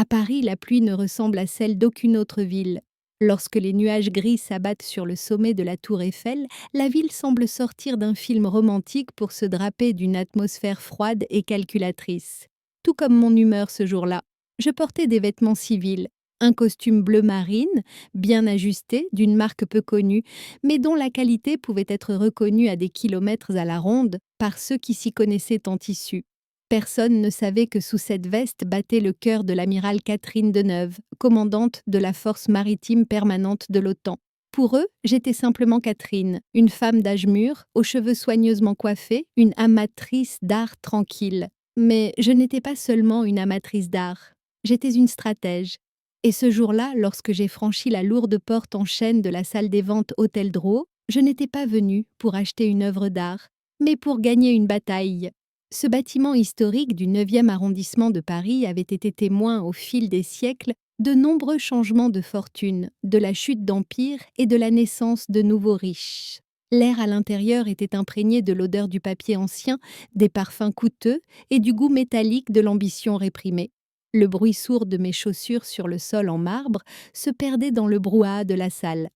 À Paris, la pluie ne ressemble à celle d'aucune autre ville. Lorsque les nuages gris s'abattent sur le sommet de la tour Eiffel, la ville semble sortir d'un film romantique pour se draper d'une atmosphère froide et calculatrice. Tout comme mon humeur ce jour-là. Je portais des vêtements civils, un costume bleu marine, bien ajusté, d'une marque peu connue, mais dont la qualité pouvait être reconnue à des kilomètres à la ronde par ceux qui s'y connaissaient en tissu. Personne ne savait que sous cette veste battait le cœur de l'amiral Catherine Deneuve, commandante de la force maritime permanente de l'OTAN. Pour eux, j'étais simplement Catherine, une femme d'âge mûr, aux cheveux soigneusement coiffés, une amatrice d'art tranquille. Mais je n'étais pas seulement une amatrice d'art, j'étais une stratège. Et ce jour-là, lorsque j'ai franchi la lourde porte en chêne de la salle des ventes Hôtel Drouot, je n'étais pas venue pour acheter une œuvre d'art, mais pour gagner une bataille. Ce bâtiment historique du 9e arrondissement de Paris avait été témoin au fil des siècles de nombreux changements de fortune, de la chute d'empires et de la naissance de nouveaux riches. L'air à l'intérieur était imprégné de l'odeur du papier ancien, des parfums coûteux et du goût métallique de l'ambition réprimée. Le bruit sourd de mes chaussures sur le sol en marbre se perdait dans le brouhaha de la salle.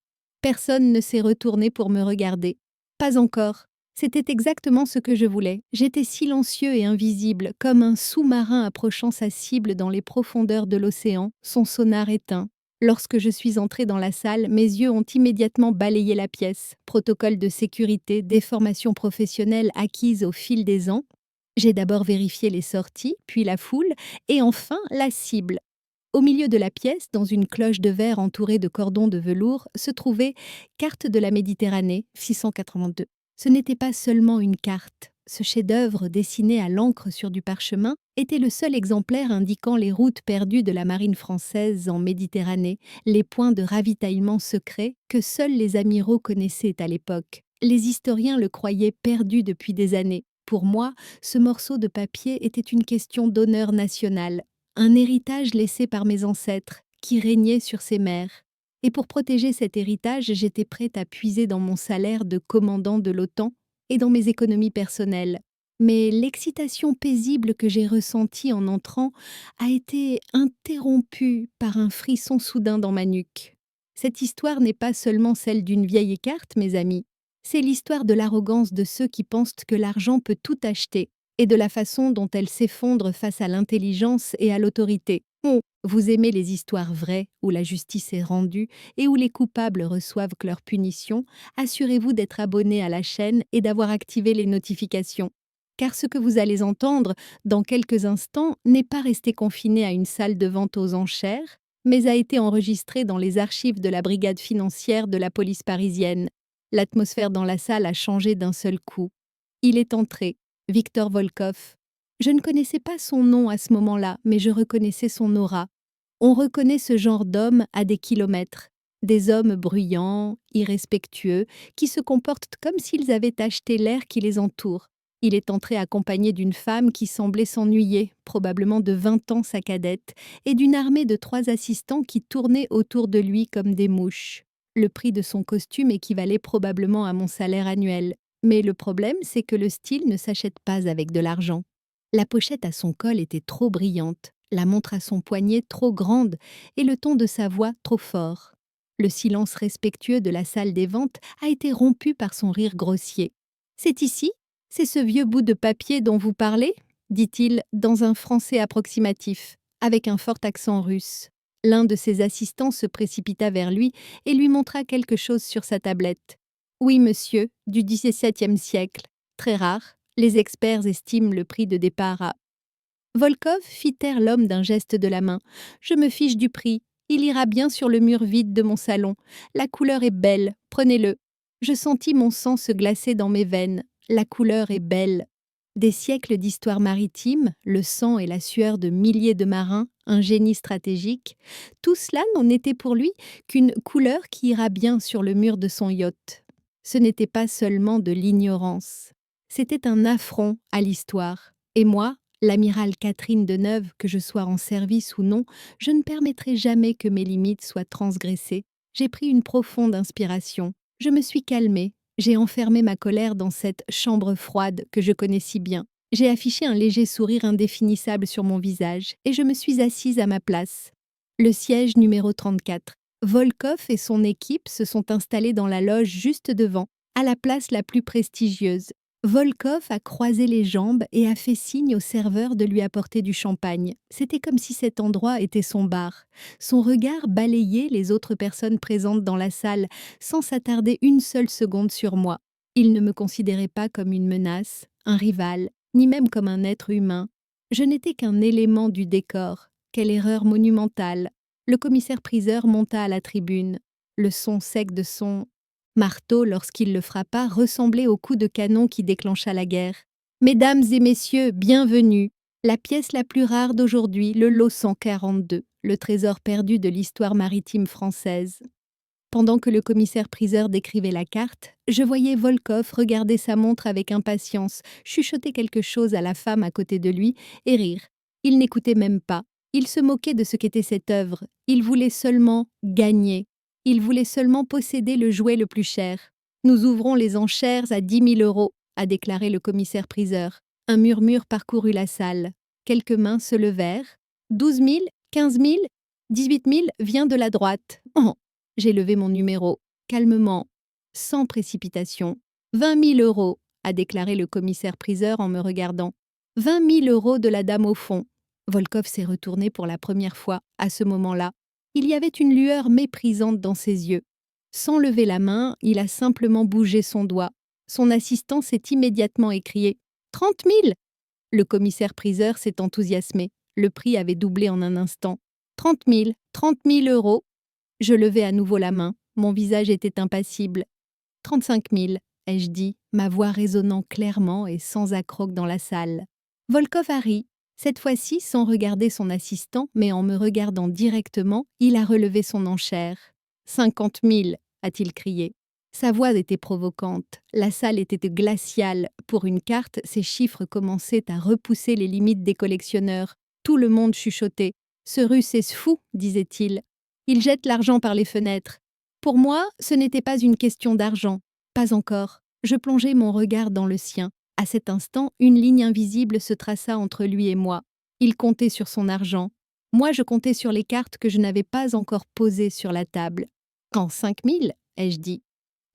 Personne ne s'est retourné pour me regarder. Pas encore. C'était exactement ce que je voulais. J'étais silencieux et invisible, comme un sous-marin approchant sa cible dans les profondeurs de l'océan, son sonar éteint. Lorsque je suis entrée dans la salle, mes yeux ont immédiatement balayé la pièce. Protocole de sécurité, déformation professionnelle acquise au fil des ans. J'ai d'abord vérifié les sorties, puis la foule, et enfin la cible. Au milieu de la pièce, dans une cloche de verre entourée de cordons de velours, se trouvait Carte de la Méditerranée, 682. Ce n'était pas seulement une carte. Ce chef-d'œuvre dessiné à l'encre sur du parchemin était le seul exemplaire indiquant les routes perdues de la marine française en Méditerranée, les points de ravitaillement secrets que seuls les amiraux connaissaient à l'époque. Les historiens le croyaient perdu depuis des années. Pour moi, ce morceau de papier était une question d'honneur national, un héritage laissé par mes ancêtres, qui régnaient sur ces mers. Et pour protéger cet héritage, j'étais prête à puiser dans mon salaire de commandant de l'OTAN et dans mes économies personnelles. Mais l'excitation paisible que j'ai ressentie en entrant a été interrompue par un frisson soudain dans ma nuque. Cette histoire n'est pas seulement celle d'une vieille écarte, mes amis. C'est l'histoire de l'arrogance de ceux qui pensent que l'argent peut tout acheter et de la façon dont elle s'effondre face à l'intelligence et à l'autorité. Oh, vous aimez les histoires vraies où la justice est rendue et où les coupables reçoivent leur punition, assurez-vous d'être abonné à la chaîne et d'avoir activé les notifications. Car ce que vous allez entendre dans quelques instants n'est pas resté confiné à une salle de vente aux enchères, mais a été enregistré dans les archives de la brigade financière de la police parisienne. L'atmosphère dans la salle a changé d'un seul coup. Il est entré, Victor Volkov. Je ne connaissais pas son nom à ce moment-là, mais je reconnaissais son aura. On reconnaît ce genre d'hommes à des kilomètres. Des hommes bruyants, irrespectueux, qui se comportent comme s'ils avaient acheté l'air qui les entoure. Il est entré accompagné d'une femme qui semblait s'ennuyer, probablement de 20 ans sa cadette, et d'une armée de 3 assistants qui tournaient autour de lui comme des mouches. Le prix de son costume équivalait probablement à mon salaire annuel. Mais le problème, c'est que le style ne s'achète pas avec de l'argent. La pochette à son col était trop brillante, la montre à son poignet trop grande et le ton de sa voix trop fort. Le silence respectueux de la salle des ventes a été rompu par son rire grossier. « C'est ici ? C'est ce vieux bout de papier dont vous parlez ?» dit-il dans un français approximatif, avec un fort accent russe. L'un de ses assistants se précipita vers lui et lui montra quelque chose sur sa tablette. « Oui, monsieur, du XVIIe siècle. Très rare. Les experts estiment le prix de départ à... » Volkov fit taire l'homme d'un geste de la main. « Je me fiche du prix. Il ira bien sur le mur vide de mon salon. La couleur est belle. Prenez-le. » Je sentis mon sang se glacer dans mes veines. La couleur est belle. Des siècles d'histoire maritime, le sang et la sueur de milliers de marins, un génie stratégique, tout cela n'en était pour lui qu'une couleur qui ira bien sur le mur de son yacht. Ce n'était pas seulement de l'ignorance. C'était un affront à l'histoire. Et moi, l'amiral Catherine Deneuve, que je sois en service ou non, je ne permettrai jamais que mes limites soient transgressées. J'ai pris une profonde inspiration. Je me suis calmée. J'ai enfermé ma colère dans cette chambre froide que je connais si bien. J'ai affiché un léger sourire indéfinissable sur mon visage et je me suis assise à ma place. Le siège numéro 34. Volkov et son équipe se sont installés dans la loge juste devant, à la place la plus prestigieuse. Volkov a croisé les jambes et a fait signe au serveur de lui apporter du champagne. C'était comme si cet endroit était son bar. Son regard balayait les autres personnes présentes dans la salle, sans s'attarder une seule seconde sur moi. Il ne me considérait pas comme une menace, un rival, ni même comme un être humain. Je n'étais qu'un élément du décor. Quelle erreur monumentale! Le commissaire-priseur monta à la tribune. Le son sec de son marteau, lorsqu'il le frappa, ressemblait au coup de canon qui déclencha la guerre. Mesdames et messieurs, bienvenue. La pièce la plus rare d'aujourd'hui, le lot 142, le trésor perdu de l'histoire maritime française. Pendant que le commissaire-priseur décrivait la carte, je voyais Volkov regarder sa montre avec impatience, chuchoter quelque chose à la femme à côté de lui et rire. Il n'écoutait même pas. Il se moquait de ce qu'était cette œuvre. Il voulait seulement gagner. Il voulait seulement posséder le jouet le plus cher. Nous ouvrons les enchères à 10 000 €, a déclaré le commissaire-priseur. Un murmure parcourut la salle. Quelques mains se levèrent. 12 000, 15 000, 18 000 vient de la droite. Oh. J'ai levé mon numéro, calmement, sans précipitation. 20 000 €, a déclaré le commissaire-priseur en me regardant. 20 000 € de la dame au fond. Volkov s'est retourné pour la première fois, à ce moment-là. Il y avait une lueur méprisante dans ses yeux. Sans lever la main, il a simplement bougé son doigt. Son assistant s'est immédiatement écrié « 30 000 !» Le commissaire-priseur s'est enthousiasmé. Le prix avait doublé en un instant. 30 000, 30 000 €. Je levai à nouveau la main, mon visage était impassible. 35 000, ai-je dit, ma voix résonnant clairement et sans accroc dans la salle. Volkov a ri. Cette fois-ci, sans regarder son assistant, mais en me regardant directement, il a relevé son enchère. 50 000, a-t-il crié. Sa voix était provocante. La salle était glaciale. Pour une carte, ces chiffres commençaient à repousser les limites des collectionneurs. Tout le monde chuchotait. « Ce russe est fou », disait-il. Il jette l'argent par les fenêtres. Pour moi, ce n'était pas une question d'argent. Pas encore. Je plongeai mon regard dans le sien. À cet instant, une ligne invisible se traça entre lui et moi. Il comptait sur son argent. Moi, je comptais sur les cartes que je n'avais pas encore posées sur la table. « Quand 5 000 ?» ai-je dit.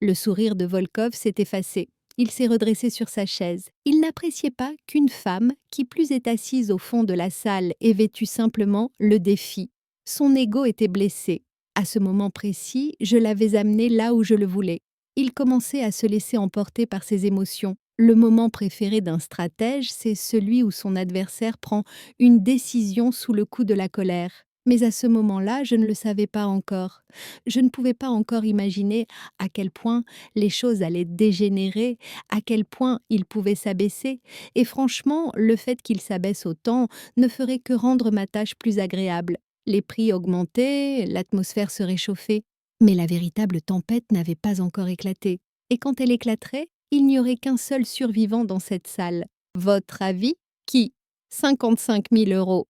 Le sourire de Volkov s'est effacé. Il s'est redressé sur sa chaise. Il n'appréciait pas qu'une femme, qui plus est assise au fond de la salle et vêtue simplement, le défie. Son ego était blessé. À ce moment précis, je l'avais amené là où je le voulais. Il commençait à se laisser emporter par ses émotions. Le moment préféré d'un stratège, c'est celui où son adversaire prend une décision sous le coup de la colère. Mais à ce moment-là, je ne le savais pas encore. Je ne pouvais pas encore imaginer à quel point les choses allaient dégénérer, à quel point il pouvait s'abaisser. Et franchement, le fait qu'il s'abaisse autant ne ferait que rendre ma tâche plus agréable. Les prix augmentaient, l'atmosphère se réchauffait. Mais la véritable tempête n'avait pas encore éclaté. Et quand elle éclaterait, il n'y aurait qu'un seul survivant dans cette salle. Votre avis? Qui? 55 000 €.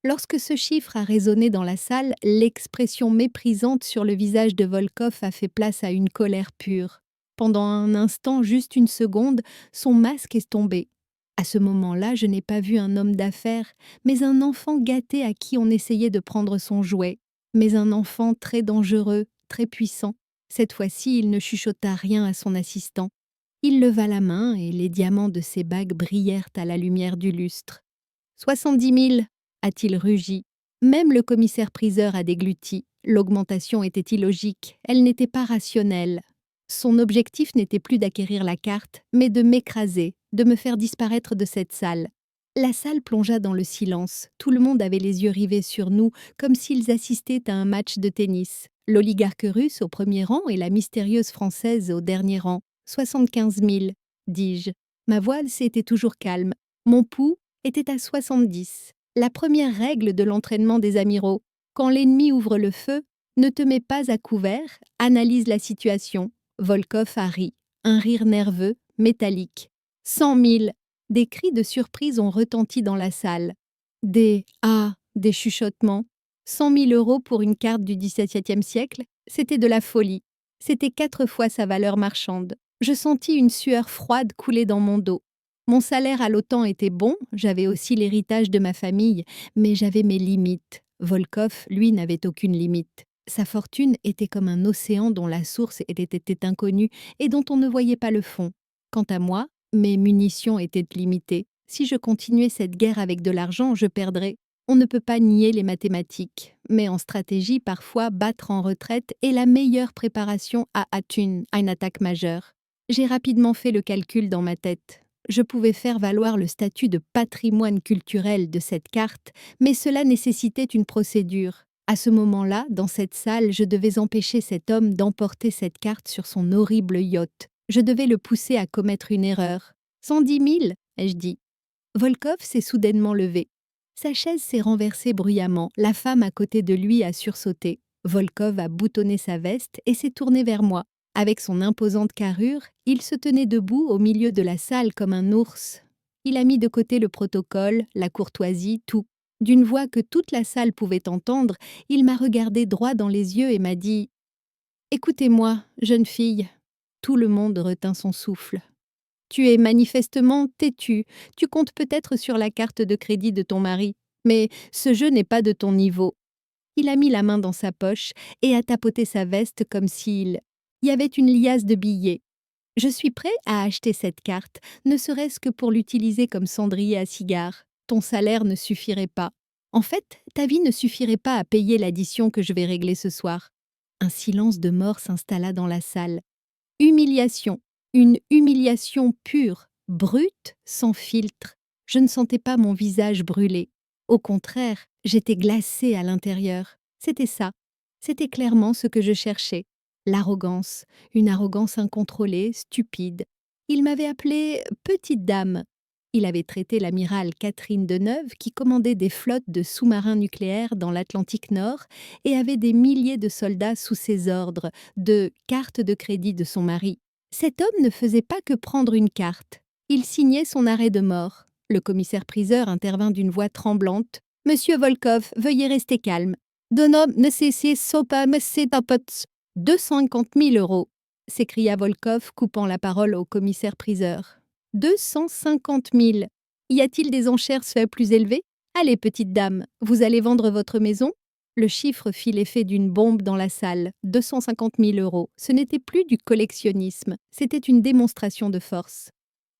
Lorsque ce chiffre a résonné dans la salle, l'expression méprisante sur le visage de Volkov a fait place à une colère pure. Pendant un instant, juste une seconde, son masque est tombé. À ce moment-là, je n'ai pas vu un homme d'affaires, mais un enfant gâté à qui on essayait de prendre son jouet. Mais un enfant très dangereux, très puissant. Cette fois-ci, il ne chuchota rien à son assistant. Il leva la main et les diamants de ses bagues brillèrent à la lumière du lustre. 70 000, a-t-il rugi. Même le commissaire-priseur a dégluti. L'augmentation était illogique, elle n'était pas rationnelle. Son objectif n'était plus d'acquérir la carte, mais de m'écraser, de me faire disparaître de cette salle. La salle plongea dans le silence. Tout le monde avait les yeux rivés sur nous, comme s'ils assistaient à un match de tennis. L'oligarque russe au premier rang et la mystérieuse française au dernier rang. 75 000, dis-je. Ma voix était toujours calme. Mon pouls était à 70. La première règle de l'entraînement des amiraux. Quand l'ennemi ouvre le feu, ne te mets pas à couvert, analyse la situation. Volkov a ri. Un rire nerveux, métallique. 100 000. Des cris de surprise ont retenti dans la salle. Des « ah », des chuchotements. 100 000 € pour une carte du XVIIe siècle, c'était de la folie. C'était 4 fois sa valeur marchande. Je sentis une sueur froide couler dans mon dos. Mon salaire à l'OTAN était bon, j'avais aussi l'héritage de ma famille, mais j'avais mes limites. Volkov, lui, n'avait aucune limite. Sa fortune était comme un océan dont la source était inconnue et dont on ne voyait pas le fond. Quant à moi, mes munitions étaient limitées. Si je continuais cette guerre avec de l'argent, je perdrais. On ne peut pas nier les mathématiques, mais en stratégie, parfois, battre en retraite est la meilleure préparation à une attaque majeure. J'ai rapidement fait le calcul dans ma tête. Je pouvais faire valoir le statut de patrimoine culturel de cette carte, mais cela nécessitait une procédure. À ce moment-là, dans cette salle, je devais empêcher cet homme d'emporter cette carte sur son horrible yacht. Je devais le pousser à commettre une erreur. 110 000, ai-je dit. Volkov s'est soudainement levé. Sa chaise s'est renversée bruyamment. La femme à côté de lui a sursauté. Volkov a boutonné sa veste et s'est tourné vers moi. Avec son imposante carrure, il se tenait debout au milieu de la salle comme un ours. Il a mis de côté le protocole, la courtoisie, tout. D'une voix que toute la salle pouvait entendre, il m'a regardé droit dans les yeux et m'a dit « Écoutez-moi, jeune fille. » Tout le monde retint son souffle. « Tu es manifestement têtue. Tu comptes peut-être sur la carte de crédit de ton mari. Mais ce jeu n'est pas de ton niveau. » Il a mis la main dans sa poche et a tapoté sa veste comme s'il y avait une liasse de billets. « Je suis prêt à acheter cette carte, ne serait-ce que pour l'utiliser comme cendrier à cigare. Ton salaire ne suffirait pas. En fait, ta vie ne suffirait pas à payer l'addition que je vais régler ce soir. » Un silence de mort s'installa dans la salle. Humiliation, une humiliation pure, brute, sans filtre. Je ne sentais pas mon visage brûler. Au contraire, j'étais glacée à l'intérieur. C'était ça. C'était clairement ce que je cherchais. L'arrogance, une arrogance incontrôlée, stupide. Il m'avait appelée « petite dame ». Il avait traité l'amiral Catherine Deneuve, qui commandait des flottes de sous-marins nucléaires dans l'Atlantique Nord et avait des milliers de soldats sous ses ordres, de carte de crédit de son mari. Cet homme ne faisait pas que prendre une carte. Il signait son arrêt de mort. Le commissaire-priseur intervint d'une voix tremblante. « Monsieur Volkov, veuillez rester calme. Deneuve ne cessez pas me 250 000 euros, s'écria Volkov, coupant la parole au commissaire-priseur. 250 000. Y a-t-il des enchères fait plus élevées? Allez, petite dame, vous allez vendre votre maison? Le chiffre fit l'effet d'une bombe dans la salle. 250 000 euros. Ce n'était plus du collectionnisme, c'était une démonstration de force.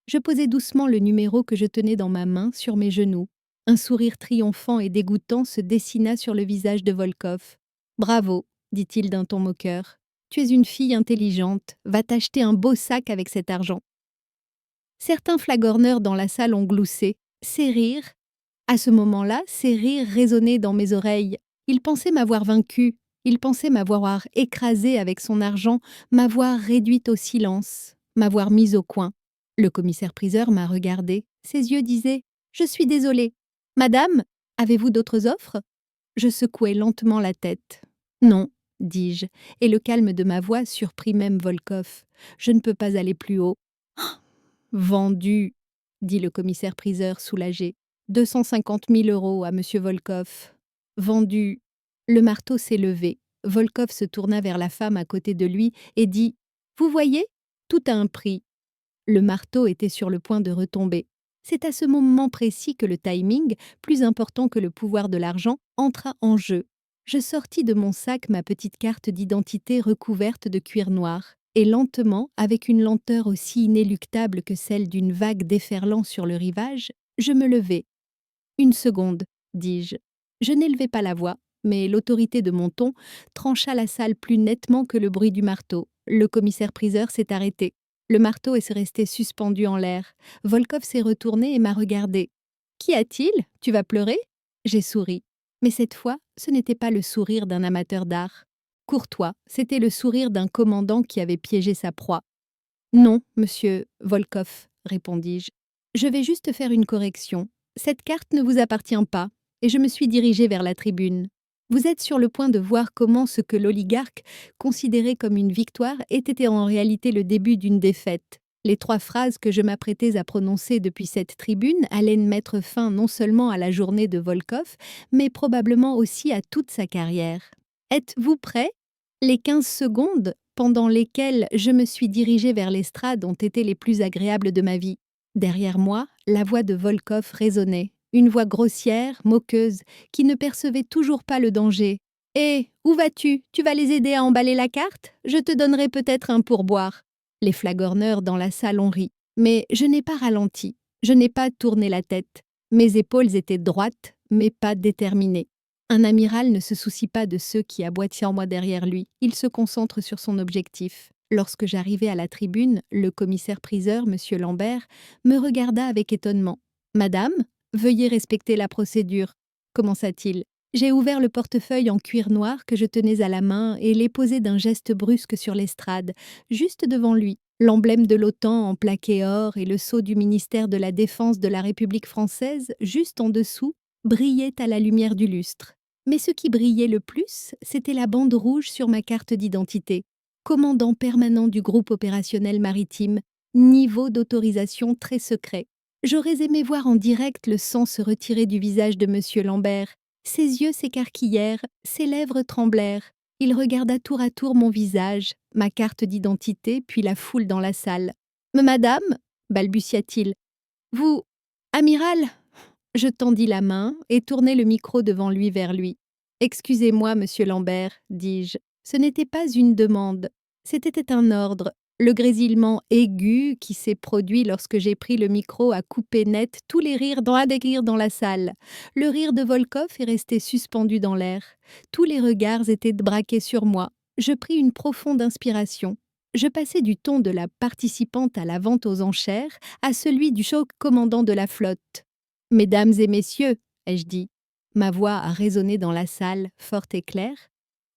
Je posai doucement le numéro que je tenais dans ma main sur mes genoux. Un sourire triomphant et dégoûtant se dessina sur le visage de Volkov. « Bravo », dit-il d'un ton moqueur. « Tu es une fille intelligente, va t'acheter un beau sac avec cet argent. » Certains flagorneurs dans la salle ont gloussé. Ces rires, à ce moment-là, ces rires résonnaient dans mes oreilles. Ils pensaient m'avoir vaincue, ils pensaient m'avoir écrasée avec son argent, m'avoir réduite au silence, m'avoir mise au coin. Le commissaire-priseur m'a regardé. Ses yeux disaient « Je suis désolée. Madame, avez-vous d'autres offres ?» Je secouai lentement la tête. « Non, » dis-je, et le calme de ma voix surprit même Volkov. « Je ne peux pas aller plus haut. »« Vendu, » dit le commissaire-priseur soulagé. 250 000 euros à monsieur Volkov. Vendu. Le marteau s'est levé. Volkov se tourna vers la femme à côté de lui et dit « Vous voyez, tout a un prix. » Le marteau était sur le point de retomber. C'est à ce moment précis que le timing, plus important que le pouvoir de l'argent, entra en jeu. Je sortis de mon sac ma petite carte d'identité recouverte de cuir noir, et lentement, avec une lenteur aussi inéluctable que celle d'une vague déferlant sur le rivage, je me levai. « Une seconde, » dis-je. Je n'élevai pas la voix, mais l'autorité de mon ton trancha la salle plus nettement que le bruit du marteau. Le commissaire-priseur s'est arrêté. Le marteau est resté suspendu en l'air. Volkov s'est retourné et m'a regardé. « Qu'y a-t-il? Tu vas pleurer ?» J'ai souri. Mais cette fois, ce n'était pas le sourire d'un amateur d'art. Courtois, c'était le sourire d'un commandant qui avait piégé sa proie. « Non, monsieur Volkov, » répondis-je. « Je vais juste faire une correction. Cette carte ne vous appartient pas, et je me suis dirigée vers la tribune. Vous êtes sur le point de voir comment ce que l'oligarque considérait comme une victoire était en réalité le début d'une défaite. Les 3 phrases que je m'apprêtais à prononcer depuis cette tribune allaient mettre fin non seulement à la journée de Volkov, mais probablement aussi à toute sa carrière. Êtes-vous prêts? Les 15 secondes pendant lesquelles je me suis dirigée vers l'estrade ont été les plus agréables de ma vie. Derrière moi, la voix de Volkov résonnait, une voix grossière, moqueuse, qui ne percevait toujours pas le danger. « Hé, où vas-tu? Tu vas les aider à emballer la carte? Je te donnerai peut-être un pourboire. » Les flagorneurs dans la salle ont ri. Mais je n'ai pas ralenti, je n'ai pas tourné la tête. Mes épaules étaient droites, mais pas déterminées. Un amiral ne se soucie pas de ceux qui aboient en moi derrière lui, il se concentre sur son objectif. Lorsque j'arrivai à la tribune, le commissaire-priseur, M. Lambert, me regarda avec étonnement. « Madame, veuillez respecter la procédure. » commença-t-il. J'ai ouvert le portefeuille en cuir noir que je tenais à la main et l'ai posé d'un geste brusque sur l'estrade, juste devant lui. L'emblème de l'OTAN en plaqué or et le sceau du ministère de la Défense de la République française, juste en dessous, brillaient à la lumière du lustre. Mais ce qui brillait le plus, c'était la bande rouge sur ma carte d'identité. Commandant permanent du groupe opérationnel maritime, niveau d'autorisation très secret. J'aurais aimé voir en direct le sang se retirer du visage de M. Lambert. Ses yeux s'écarquillèrent, ses lèvres tremblèrent. Il regarda tour à tour mon visage, ma carte d'identité, puis la foule dans la salle. « Madame » balbutia-t-il. « Vous... Amiral ?» Je tendis la main et tournai le micro devant lui vers lui. « Excusez-moi, monsieur Lambert, dis-je. Ce n'était pas une demande, c'était un ordre. » Le grésillement aigu qui s'est produit lorsque j'ai pris le micro a coupé net tous les rires dans la salle. Le rire de Volkov est resté suspendu dans l'air. Tous les regards étaient braqués sur moi. Je pris une profonde inspiration. Je passai du ton de la participante à la vente aux enchères à celui du choc commandant de la flotte. « Mesdames et messieurs, » ai-je dit. Ma voix a résonné dans la salle, forte et claire.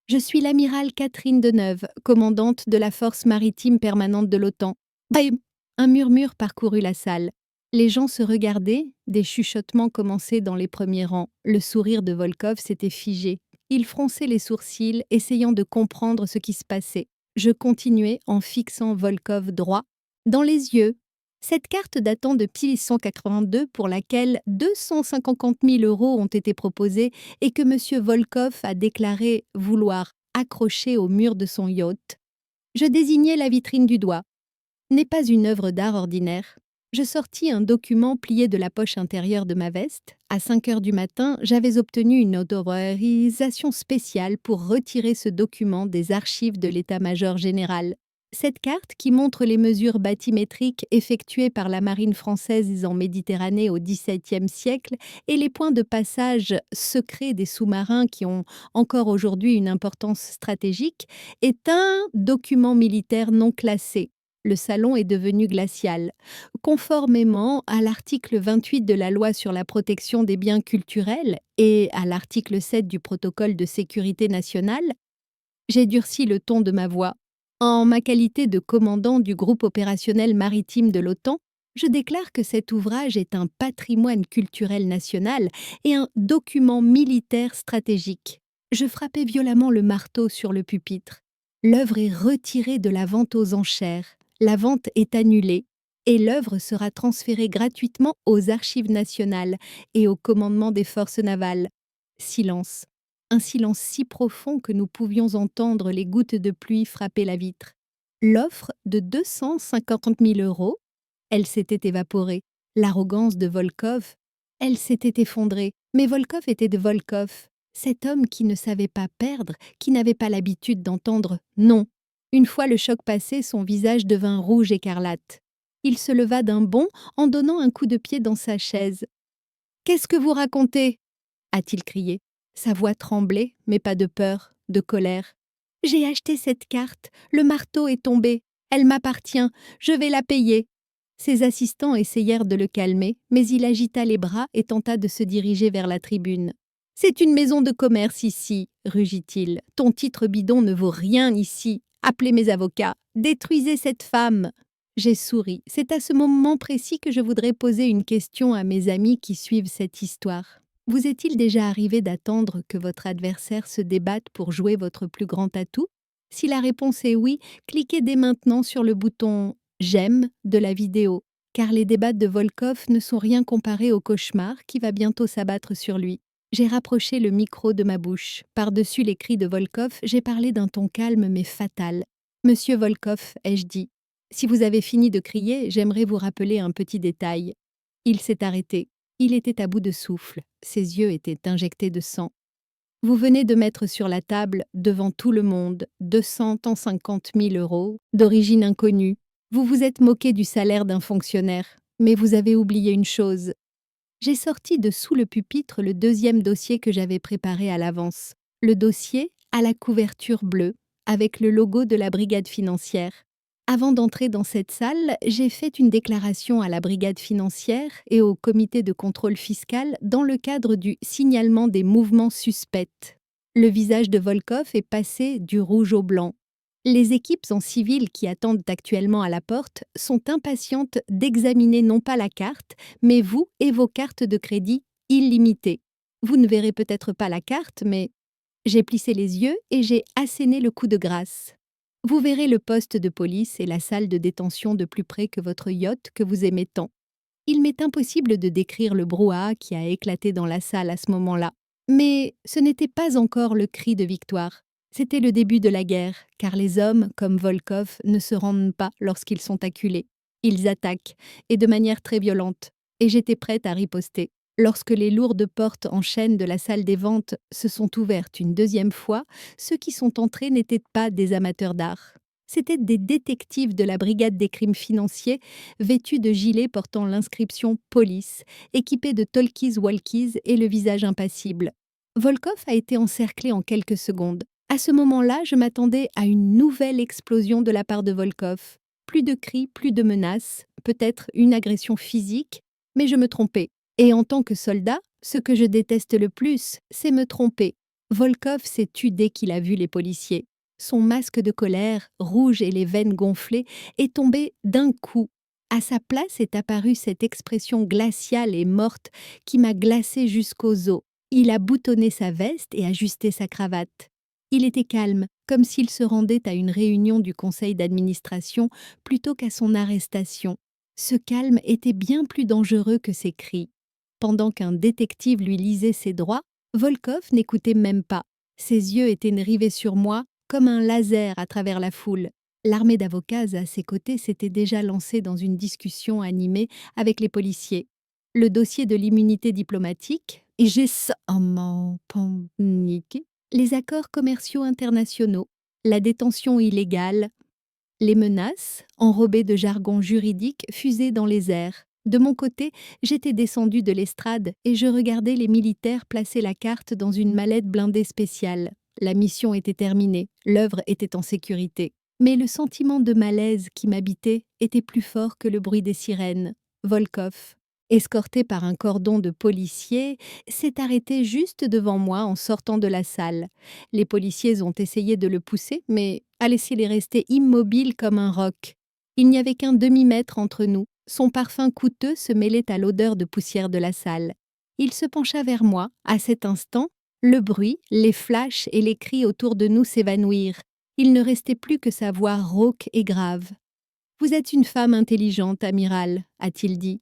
Je suis l'amiral Catherine Deneuve, commandante de la force maritime permanente de l'OTAN. Bam ! Un murmure parcourut la salle. Les gens se regardaient, des chuchotements commençaient dans les premiers rangs. Le sourire de Volkov s'était figé. Il fronçait les sourcils, essayant de comprendre ce qui se passait. Je continuai en fixant Volkov droit, dans les yeux. Cette carte datant de 1882 pour laquelle 250 000 € ont été proposés et que M. Volkov a déclaré vouloir accrocher au mur de son yacht. Je désignai la vitrine du doigt. N'est pas une œuvre d'art ordinaire. Je sortis un document plié de la poche intérieure de ma veste. À 5 heures du matin, j'avais obtenu une autorisation spéciale pour retirer ce document des archives de l'état-major général. Cette carte, qui montre les mesures bathymétriques effectuées par la marine française en Méditerranée au XVIIe siècle et les points de passage secrets des sous-marins qui ont encore aujourd'hui une importance stratégique, est un document militaire non classé. Le salon est devenu glacial. Conformément à l'article 28 de la loi sur la protection des biens culturels et à l'article 7 du protocole de sécurité nationale, j'ai durci le ton de ma voix. En ma qualité de commandant du groupe opérationnel maritime de l'OTAN, je déclare que cet ouvrage est un patrimoine culturel national et un document militaire stratégique. Je frappai violemment le marteau sur le pupitre. L'œuvre est retirée de la vente aux enchères. La vente est annulée et l'œuvre sera transférée gratuitement aux archives nationales et au commandement des forces navales. Silence. Un silence si profond que nous pouvions entendre les gouttes de pluie frapper la vitre. L'offre de 250 000 €, elle s'était évaporée. L'arrogance de Volkov, elle s'était effondrée. Mais Volkov était de Volkov, cet homme qui ne savait pas perdre, qui n'avait pas l'habitude d'entendre « non ». Une fois le choc passé, son visage devint rouge écarlate. Il se leva d'un bond en donnant un coup de pied dans sa chaise. « Qu'est-ce que vous racontez ?» a-t-il crié. Sa voix tremblait, mais pas de peur, de colère. « J'ai acheté cette carte, le marteau est tombé, elle m'appartient, je vais la payer. » Ses assistants essayèrent de le calmer, mais il agita les bras et tenta de se diriger vers la tribune. « C'est une maison de commerce ici, » rugit-il. « Ton titre bidon ne vaut rien ici. Appelez mes avocats, détruisez cette femme. » J'ai souri. C'est à ce moment précis que je voudrais poser une question à mes amis qui suivent cette histoire. Vous est-il déjà arrivé d'attendre que votre adversaire se débatte pour jouer votre plus grand atout? Si la réponse est oui, cliquez dès maintenant sur le bouton « J'aime » de la vidéo, car les débats de Volkov ne sont rien comparés au cauchemar qui va bientôt s'abattre sur lui. J'ai rapproché le micro de ma bouche. Par-dessus les cris de Volkov, j'ai parlé d'un ton calme mais fatal. « Monsieur Volkov » ai-je dit, Si vous avez fini de crier, j'aimerais vous rappeler un petit détail. Il s'est arrêté. Il était à bout de souffle. Ses yeux étaient injectés de sang. Vous venez de mettre sur la table, devant tout le monde, 250 000 euros, d'origine inconnue. Vous vous êtes moqué du salaire d'un fonctionnaire. Mais vous avez oublié une chose. J'ai sorti de sous le pupitre le deuxième dossier que j'avais préparé à l'avance. Le dossier à la couverture bleue, avec le logo de la brigade financière. Avant d'entrer dans cette salle, j'ai fait une déclaration à la brigade financière et au comité de contrôle fiscal dans le cadre du signalement des mouvements suspects. Le visage de Volkov est passé du rouge au blanc. Les équipes en civil qui attendent actuellement à la porte sont impatientes d'examiner non pas la carte, mais vous et vos cartes de crédit illimitées. Vous ne verrez peut-être pas la carte, mais j'ai plissé les yeux et j'ai asséné le coup de grâce. Vous verrez le poste de police et la salle de détention de plus près que votre yacht que vous aimez tant. Il m'est impossible de décrire le brouhaha qui a éclaté dans la salle à ce moment-là. Mais ce n'était pas encore le cri de victoire. C'était le début de la guerre, car les hommes, comme Volkov, ne se rendent pas lorsqu'ils sont acculés. Ils attaquent, et de manière très violente. Et j'étais prête à riposter. Lorsque les lourdes portes en chêne de la salle des ventes se sont ouvertes une deuxième fois, ceux qui sont entrés n'étaient pas des amateurs d'art. C'étaient des détectives de la brigade des crimes financiers, vêtus de gilets portant l'inscription « Police », équipés de talkies-walkies et le visage impassible. Volkov a été encerclé en quelques secondes. À ce moment-là, je m'attendais à une nouvelle explosion de la part de Volkov. Plus de cris, plus de menaces, peut-être une agression physique, mais je me trompais. Et en tant que soldat, ce que je déteste le plus, c'est me tromper. Volkov s'est tu dès qu'il a vu les policiers. Son masque de colère, rouge et les veines gonflées, est tombé d'un coup. À sa place est apparue cette expression glaciale et morte qui m'a glacée jusqu'aux os. Il a boutonné sa veste et ajusté sa cravate. Il était calme, comme s'il se rendait à une réunion du conseil d'administration plutôt qu'à son arrestation. Ce calme était bien plus dangereux que ses cris. Pendant qu'un détective lui lisait ses droits, Volkov n'écoutait même pas. Ses yeux étaient rivés sur moi, comme un laser à travers la foule. L'armée d'avocats à ses côtés s'était déjà lancée dans une discussion animée avec les policiers. Le dossier de l'immunité diplomatique, et j'ai ça en mon panique, les accords commerciaux internationaux, la détention illégale, les menaces, enrobées de jargon juridique, fusaient dans les airs. De mon côté, j'étais descendue de l'estrade et je regardais les militaires placer la carte dans une mallette blindée spéciale. La mission était terminée, l'œuvre était en sécurité. Mais le sentiment de malaise qui m'habitait était plus fort que le bruit des sirènes. Volkov, escorté par un cordon de policiers, s'est arrêté juste devant moi en sortant de la salle. Les policiers ont essayé de le pousser, mais a laissé les rester immobile comme un roc. Il n'y avait qu'un demi-mètre entre nous. Son parfum coûteux se mêlait à l'odeur de poussière de la salle. Il se pencha vers moi. À cet instant, le bruit, les flashs et les cris autour de nous s'évanouirent. Il ne restait plus que sa voix rauque et grave. « Vous êtes une femme intelligente, amiral », a-t-il dit.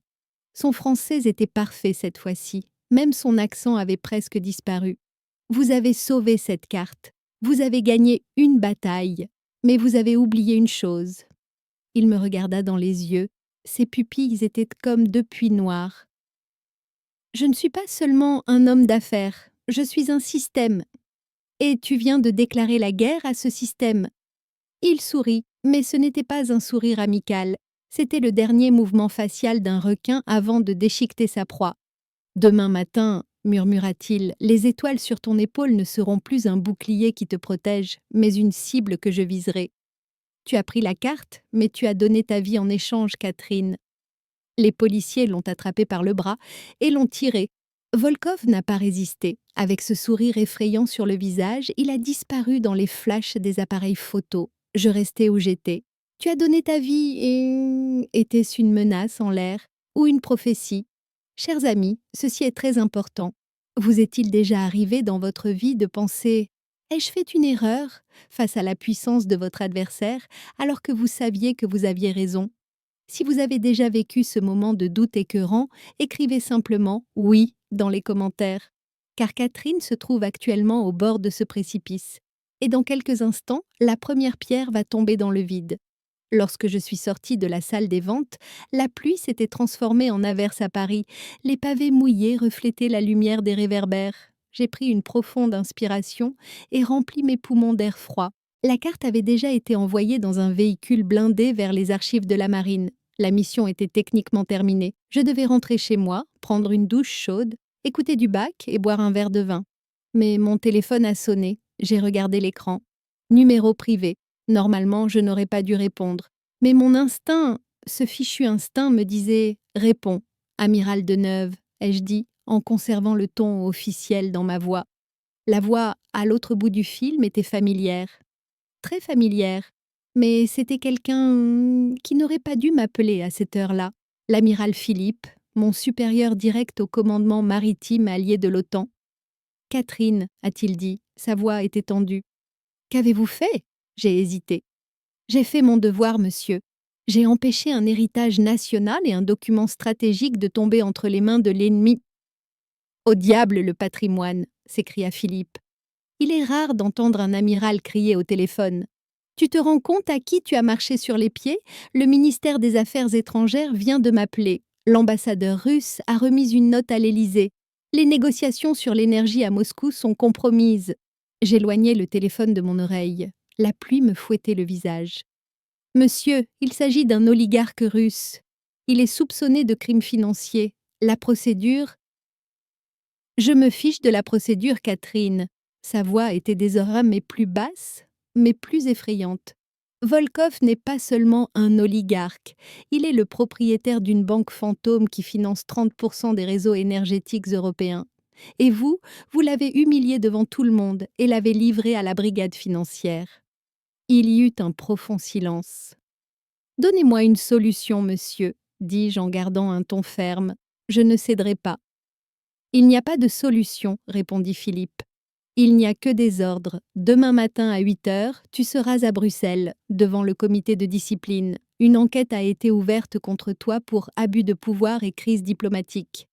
Son français était parfait cette fois-ci. Même son accent avait presque disparu. « Vous avez sauvé cette carte. Vous avez gagné une bataille. Mais vous avez oublié une chose. » Il me regarda dans les yeux. Ses pupilles étaient comme deux puits noirs. « Je ne suis pas seulement un homme d'affaires. Je suis un système. Et tu viens de déclarer la guerre à ce système. » Il sourit, mais ce n'était pas un sourire amical. C'était le dernier mouvement facial d'un requin avant de déchiqueter sa proie. « Demain matin, murmura-t-il, les étoiles sur ton épaule ne seront plus un bouclier qui te protège, mais une cible que je viserai. Tu as pris la carte, mais tu as donné ta vie en échange, Catherine. » Les policiers l'ont attrapé par le bras et l'ont tiré. Volkov n'a pas résisté. Avec ce sourire effrayant sur le visage, il a disparu dans les flashs des appareils photo. Je restais où j'étais. « Tu as donné ta vie et… » Était-ce une menace en l'air ou une prophétie? Chers amis, ceci est très important. Vous est-il déjà arrivé dans votre vie de penser « Ai-je fait une erreur ?» face à la puissance de votre adversaire alors que vous saviez que vous aviez raison? Si vous avez déjà vécu ce moment de doute écœurant, écrivez simplement « oui » dans les commentaires. Car Catherine se trouve actuellement au bord de ce précipice. Et dans quelques instants, la première pierre va tomber dans le vide. Lorsque je suis sortie de la salle des ventes, la pluie s'était transformée en averse à Paris. Les pavés mouillés reflétaient la lumière des réverbères. J'ai pris une profonde inspiration et rempli mes poumons d'air froid. La carte avait déjà été envoyée dans un véhicule blindé vers les archives de la marine. La mission était techniquement terminée. Je devais rentrer chez moi, prendre une douche chaude, écouter du Bach et boire un verre de vin. Mais mon téléphone a sonné. J'ai regardé l'écran. Numéro privé. Normalement, je n'aurais pas dû répondre. Mais mon instinct, ce fichu instinct me disait « Réponds, amiral Deneuve », ai-je dit, en conservant le ton officiel dans ma voix. La voix à l'autre bout du film était familière. Très familière. Mais c'était quelqu'un qui n'aurait pas dû m'appeler à cette heure-là. L'amiral Philippe, mon supérieur direct au commandement maritime allié de l'OTAN. « Catherine », a-t-il dit, sa voix était tendue. « Qu'avez-vous fait ?» J'ai hésité. « J'ai fait mon devoir, monsieur. J'ai empêché un héritage national et un document stratégique de tomber entre les mains de l'ennemi. »« Au diable le patrimoine !» s'écria Philippe. Il est rare d'entendre un amiral crier au téléphone. « Tu te rends compte à qui tu as marché sur les pieds ? Le ministère des Affaires étrangères vient de m'appeler. L'ambassadeur russe a remis une note à l'Élysée. Les négociations sur l'énergie à Moscou sont compromises. » J'éloignai le téléphone de mon oreille. La pluie me fouettait le visage. « Monsieur, il s'agit d'un oligarque russe. Il est soupçonné de crimes financiers. La procédure… » « Je me fiche de la procédure, Catherine. » Sa voix était désormais plus basse, mais plus effrayante. « Volkov n'est pas seulement un oligarque. Il est le propriétaire d'une banque fantôme qui finance 30% des réseaux énergétiques européens. Et vous l'avez humilié devant tout le monde et l'avez livré à la brigade financière. » Il y eut un profond silence. « Donnez-moi une solution, monsieur, » dis-je en gardant un ton ferme. « Je ne céderai pas. » « Il n'y a pas de solution, » répondit Philippe. « Il n'y a que des ordres. Demain matin à 8 heures, tu seras à Bruxelles, devant le comité de discipline. Une enquête a été ouverte contre toi pour abus de pouvoir et crise diplomatique. »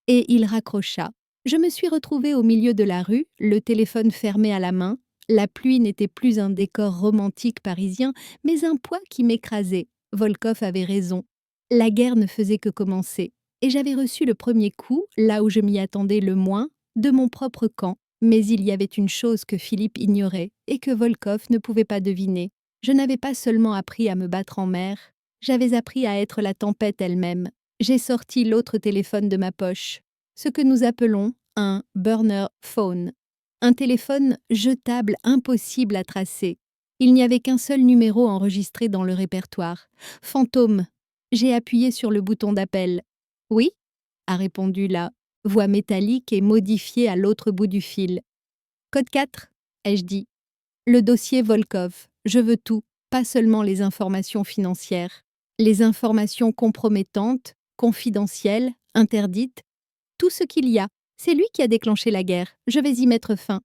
Et il raccrocha. Je me suis retrouvée au milieu de la rue, le téléphone fermé à la main. La pluie n'était plus un décor romantique parisien, mais un poids qui m'écrasait. Volkov avait raison. La guerre ne faisait que commencer. Et j'avais reçu le premier coup, là où je m'y attendais le moins, de mon propre camp. Mais il y avait une chose que Philippe ignorait et que Volkov ne pouvait pas deviner. Je n'avais pas seulement appris à me battre en mer, j'avais appris à être la tempête elle-même. J'ai sorti l'autre téléphone de ma poche, ce que nous appelons un burner phone, un téléphone jetable impossible à tracer. Il n'y avait qu'un seul numéro enregistré dans le répertoire. Fantôme. J'ai appuyé sur le bouton d'appel. « Oui ?» a répondu la voix métallique et modifiée à l'autre bout du fil. « Code 4 ?» ai-je dit. « Le dossier Volkov. Je veux tout, pas seulement les informations financières. Les informations compromettantes, confidentielles, interdites, tout ce qu'il y a. C'est lui qui a déclenché la guerre. Je vais y mettre fin. »«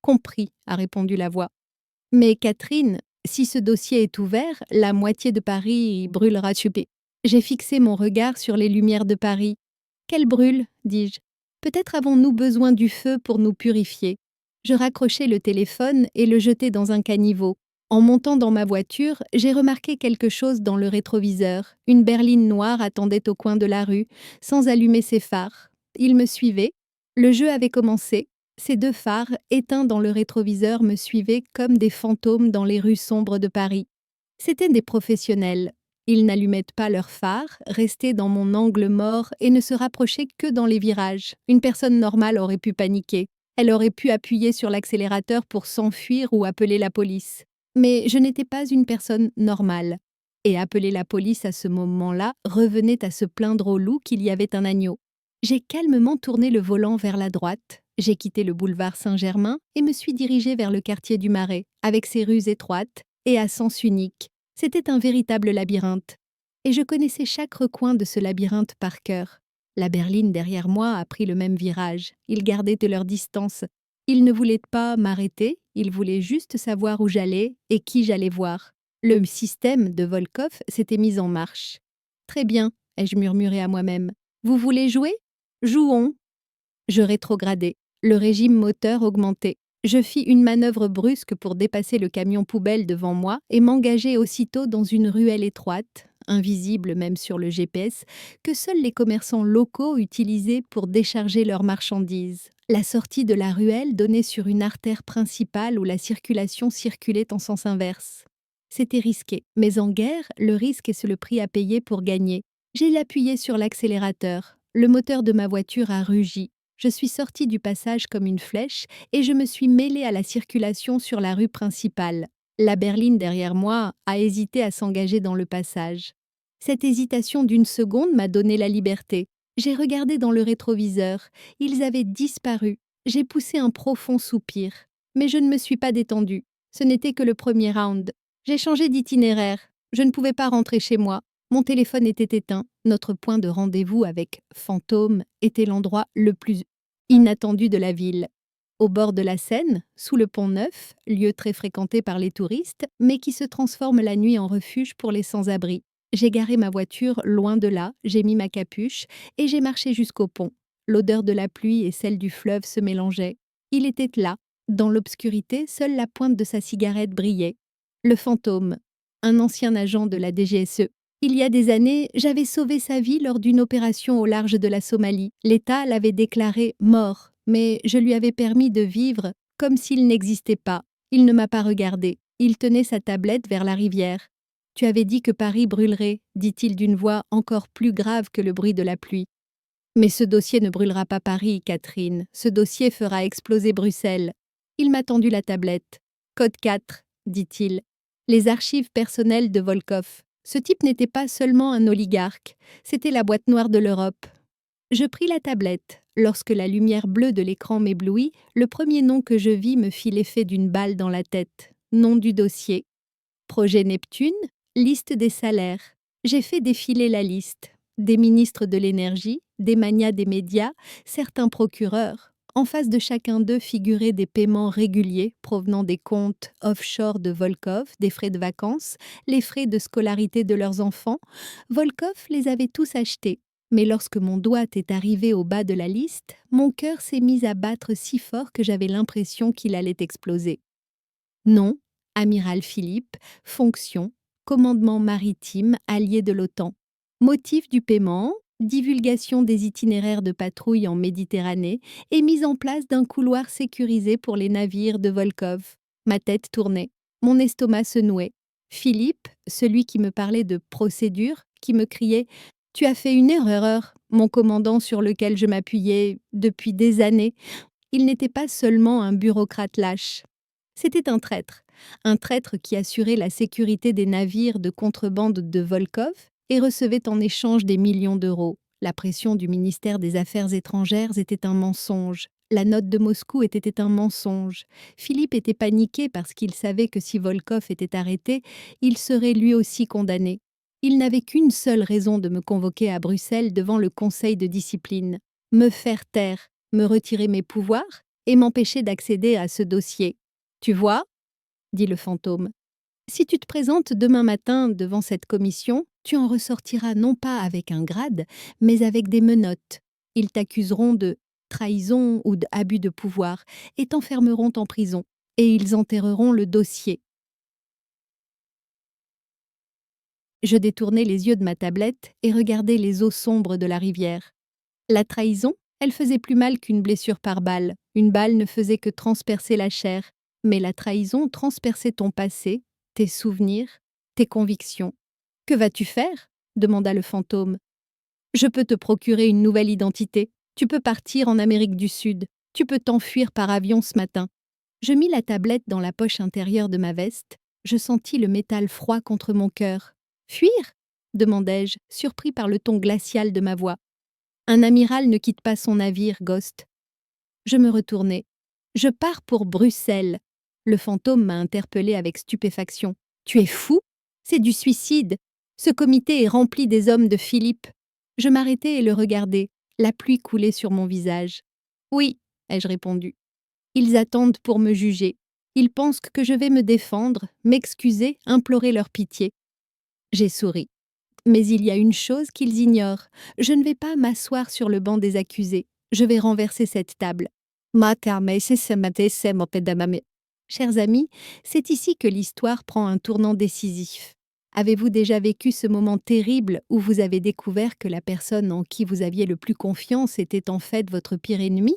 Compris » a répondu la voix. « Mais Catherine, si ce dossier est ouvert, la moitié de Paris brûlera chupé. » J'ai fixé mon regard sur les lumières de Paris. « Qu'elles brûlent ?» dis-je. « Peut-être avons-nous besoin du feu pour nous purifier. » Je raccrochai le téléphone et le jetai dans un caniveau. En montant dans ma voiture, j'ai remarqué quelque chose dans le rétroviseur. Une berline noire attendait au coin de la rue, sans allumer ses phares. Il me suivait. Le jeu avait commencé. Ces deux phares, éteints dans le rétroviseur, me suivaient comme des fantômes dans les rues sombres de Paris. C'étaient des professionnels. Ils n'allumaient pas leurs phares, restaient dans mon angle mort et ne se rapprochaient que dans les virages. Une personne normale aurait pu paniquer. Elle aurait pu appuyer sur l'accélérateur pour s'enfuir ou appeler la police. Mais je n'étais pas une personne normale. Et appeler la police à ce moment-là revenait à se plaindre au loup qu'il y avait un agneau. J'ai calmement tourné le volant vers la droite. J'ai quitté le boulevard Saint-Germain et me suis dirigée vers le quartier du Marais, avec ses rues étroites et à sens unique. C'était un véritable labyrinthe. Et je connaissais chaque recoin de ce labyrinthe par cœur. La berline derrière moi a pris le même virage. Ils gardaient de leur distance. Ils ne voulaient pas m'arrêter, ils voulaient juste savoir où j'allais et qui j'allais voir. Le système de Volkov s'était mis en marche. « Très bien », ai-je murmuré à moi-même. « Vous voulez jouer ? Jouons !» Je rétrogradais. Le régime moteur augmentait. Je fis une manœuvre brusque pour dépasser le camion poubelle devant moi et m'engager aussitôt dans une ruelle étroite, invisible même sur le GPS, que seuls les commerçants locaux utilisaient pour décharger leurs marchandises. La sortie de la ruelle donnait sur une artère principale où la circulation circulait en sens inverse. C'était risqué, mais en guerre, le risque est le prix à payer pour gagner. J'ai appuyé sur l'accélérateur. Le moteur de ma voiture a rugi. Je suis sortie du passage comme une flèche et je me suis mêlée à la circulation sur la rue principale. La berline derrière moi a hésité à s'engager dans le passage. Cette hésitation d'une seconde m'a donné la liberté. J'ai regardé dans le rétroviseur. Ils avaient disparu. J'ai poussé un profond soupir. Mais je ne me suis pas détendue. Ce n'était que le premier round. J'ai changé d'itinéraire. Je ne pouvais pas rentrer chez moi. Mon téléphone était éteint. Notre point de rendez-vous avec Fantôme était l'endroit le plus inattendu de la ville. Au bord de la Seine, sous le pont Neuf, lieu très fréquenté par les touristes, mais qui se transforme la nuit en refuge pour les sans-abri. J'ai garé ma voiture loin de là, j'ai mis ma capuche et j'ai marché jusqu'au pont. L'odeur de la pluie et celle du fleuve se mélangeaient. Il était là. Dans l'obscurité, seule la pointe de sa cigarette brillait. Le fantôme, un ancien agent de la DGSE. Il y a des années, j'avais sauvé sa vie lors d'une opération au large de la Somalie. L'État l'avait déclaré mort, mais je lui avais permis de vivre comme s'il n'existait pas. Il ne m'a pas regardé. Il tenait sa tablette vers la rivière. Tu avais dit que Paris brûlerait, dit-il d'une voix encore plus grave que le bruit de la pluie. Mais ce dossier ne brûlera pas Paris, Catherine. Ce dossier fera exploser Bruxelles. Il m'a tendu la tablette. Code 4, dit-il. Les archives personnelles de Volkov. Ce type n'était pas seulement un oligarque, c'était la boîte noire de l'Europe. Je pris la tablette. Lorsque la lumière bleue de l'écran m'éblouit, le premier nom que je vis me fit l'effet d'une balle dans la tête. Nom du dossier. Projet Neptune, liste des salaires. J'ai fait défiler la liste. Des ministres de l'énergie, des magnats des médias, certains procureurs. En face de chacun d'eux figuraient des paiements réguliers provenant des comptes offshore de Volkov, des frais de vacances, les frais de scolarité de leurs enfants. Volkov les avait tous achetés. Mais lorsque mon doigt est arrivé au bas de la liste, mon cœur s'est mis à battre si fort que j'avais l'impression qu'il allait exploser. Nom, Amiral Philippe, fonction, commandement maritime allié de l'OTAN. Motif du paiement, divulgation des itinéraires de patrouille en Méditerranée et mise en place d'un couloir sécurisé pour les navires de Volkov. Ma tête tournait, mon estomac se nouait. Philippe, celui qui me parlait de procédure, qui me criait « Tu as fait une erreur », mon commandant sur lequel je m'appuyais depuis des années. Il n'était pas seulement un bureaucrate lâche. C'était un traître qui assurait la sécurité des navires de contrebande de Volkov et recevait en échange des millions d'euros. La pression du ministère des Affaires étrangères était un mensonge. La note de Moscou était un mensonge. Philippe était paniqué parce qu'il savait que si Volkov était arrêté, il serait lui aussi condamné. Il n'avait qu'une seule raison de me convoquer à Bruxelles devant le conseil de discipline. Me faire taire, me retirer mes pouvoirs et m'empêcher d'accéder à ce dossier. Tu vois, dit le fantôme, si tu te présentes demain matin devant cette commission, tu en ressortiras non pas avec un grade, mais avec des menottes. Ils t'accuseront de trahison ou d'abus de pouvoir et t'enfermeront en prison. Et ils enterreront le dossier. Je détournai les yeux de ma tablette et regardai les eaux sombres de la rivière. La trahison, elle faisait plus mal qu'une blessure par balle. Une balle ne faisait que transpercer la chair. Mais la trahison transperçait ton passé, tes souvenirs, tes convictions. « Que vas-tu faire ?» demanda le fantôme. « Je peux te procurer une nouvelle identité. Tu peux partir en Amérique du Sud. Tu peux t'enfuir par avion ce matin. » Je mis la tablette dans la poche intérieure de ma veste. Je sentis le métal froid contre mon cœur. « Fuir ?» demandai-je, surpris par le ton glacial de ma voix. « Un amiral ne quitte pas son navire, Ghost. » Je me retournai. « Je pars pour Bruxelles. » Le fantôme m'a interpellé avec stupéfaction. « Tu es fou ? C'est du suicide. Ce comité est rempli des hommes de Philippe. » Je m'arrêtai et le regardai. La pluie coulait sur mon visage. « Oui, » ai-je répondu. « Ils attendent pour me juger. Ils pensent que je vais me défendre, m'excuser, implorer leur pitié. » J'ai souri. Mais il y a une chose qu'ils ignorent. Je ne vais pas m'asseoir sur le banc des accusés. Je vais renverser cette table. Chers amis, c'est ici que l'histoire prend un tournant décisif. Avez-vous déjà vécu ce moment terrible où vous avez découvert que la personne en qui vous aviez le plus confiance était en fait votre pire ennemi?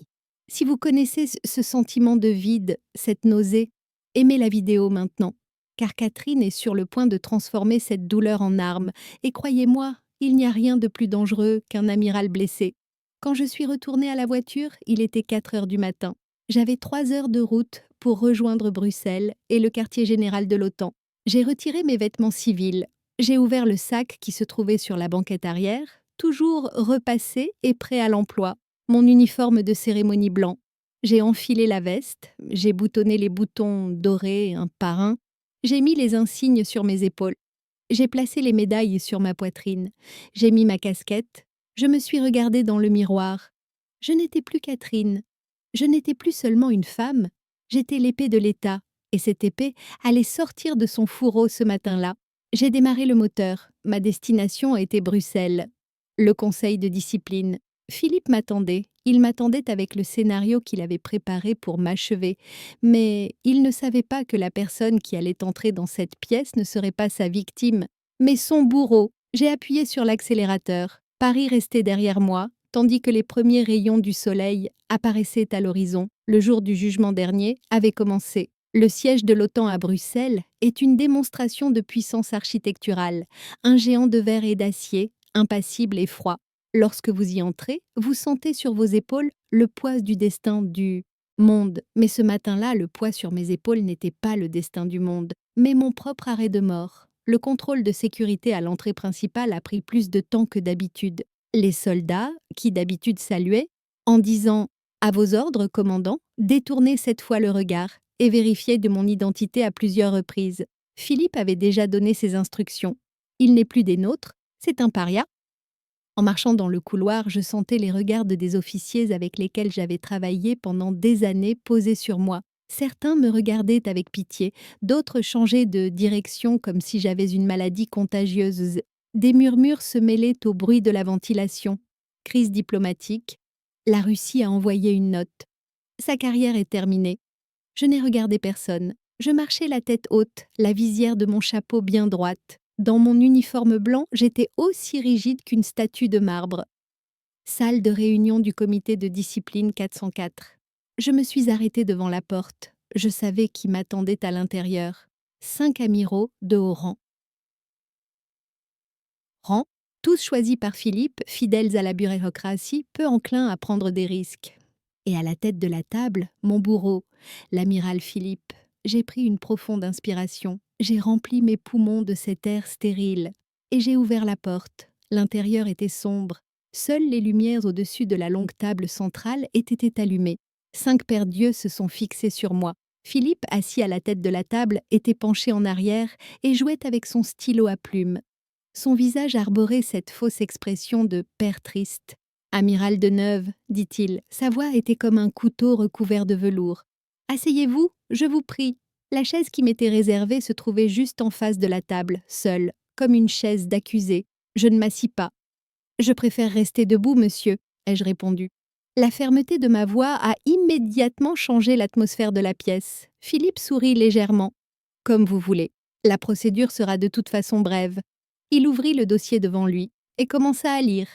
Si vous connaissez ce sentiment de vide, cette nausée, aimez la vidéo maintenant, car Catherine est sur le point de transformer cette douleur en arme, et croyez-moi, il n'y a rien de plus dangereux qu'un amiral blessé. Quand je suis retournée à la voiture, il était 4 heures du matin. J'avais 3 heures de route pour rejoindre Bruxelles et le quartier général de l'OTAN. J'ai retiré mes vêtements civils. J'ai ouvert le sac qui se trouvait sur la banquette arrière, toujours repassé et prêt à l'emploi, mon uniforme de cérémonie blanc. J'ai enfilé la veste, j'ai boutonné les boutons dorés un par un, j'ai mis les insignes sur mes épaules, j'ai placé les médailles sur ma poitrine, j'ai mis ma casquette, je me suis regardée dans le miroir. Je n'étais plus Catherine, je n'étais plus seulement une femme, j'étais l'épée de l'État, et cette épée allait sortir de son fourreau ce matin-là. J'ai démarré le moteur, ma destination était Bruxelles. Le conseil de discipline. Philippe m'attendait, il m'attendait avec le scénario qu'il avait préparé pour m'achever, mais il ne savait pas que la personne qui allait entrer dans cette pièce ne serait pas sa victime, mais son bourreau. J'ai appuyé sur l'accélérateur. Paris restait derrière moi, tandis que les premiers rayons du soleil apparaissaient à l'horizon. Le jour du jugement dernier avait commencé. Le siège de l'OTAN à Bruxelles est une démonstration de puissance architecturale, un géant de verre et d'acier, impassible et froid. Lorsque vous y entrez, vous sentez sur vos épaules le poids du destin du monde. Mais ce matin-là, le poids sur mes épaules n'était pas le destin du monde, mais mon propre arrêt de mort. Le contrôle de sécurité à l'entrée principale a pris plus de temps que d'habitude. Les soldats, qui d'habitude saluaient, en disant « À vos ordres, commandant », détournaient cette fois le regard et vérifiaient de mon identité à plusieurs reprises. Philippe avait déjà donné ses instructions. Il n'est plus des nôtres, c'est un paria. En marchant dans le couloir, je sentais les regards des officiers avec lesquels j'avais travaillé pendant des années posés sur moi. Certains me regardaient avec pitié, d'autres changeaient de direction comme si j'avais une maladie contagieuse. Des murmures se mêlaient au bruit de la ventilation. Crise diplomatique. La Russie a envoyé une note. Sa carrière est terminée. Je n'ai regardé personne. Je marchais la tête haute, la visière de mon chapeau bien droite. Dans mon uniforme blanc, j'étais aussi rigide qu'une statue de marbre. Salle de réunion du comité de discipline 404. Je me suis arrêtée devant la porte. Je savais qui m'attendait à l'intérieur. 5 amiraux de haut rang, tous choisis par Philippe, fidèles à la bureaucratie, peu enclins à prendre des risques. Et à la tête de la table, mon bourreau, l'amiral Philippe. J'ai pris une profonde inspiration. J'ai rempli mes poumons de cet air stérile. Et j'ai ouvert la porte. L'intérieur était sombre. Seules les lumières au-dessus de la longue table centrale étaient allumées. 5 paires d'yeux se sont fixés sur moi. Philippe, assis à la tête de la table, était penché en arrière et jouait avec son stylo à plumes. Son visage arborait cette fausse expression de père triste. Amiral Deneuve, dit-il, sa voix était comme un couteau recouvert de velours. Asseyez-vous, je vous prie. La chaise qui m'était réservée se trouvait juste en face de la table, seule, comme une chaise d'accusé. Je ne m'assis pas. Je préfère rester debout, monsieur, ai-je répondu. La fermeté de ma voix a immédiatement changé l'atmosphère de la pièce. Philippe sourit légèrement. Comme vous voulez. La procédure sera de toute façon brève. Il ouvrit le dossier devant lui et commença à lire.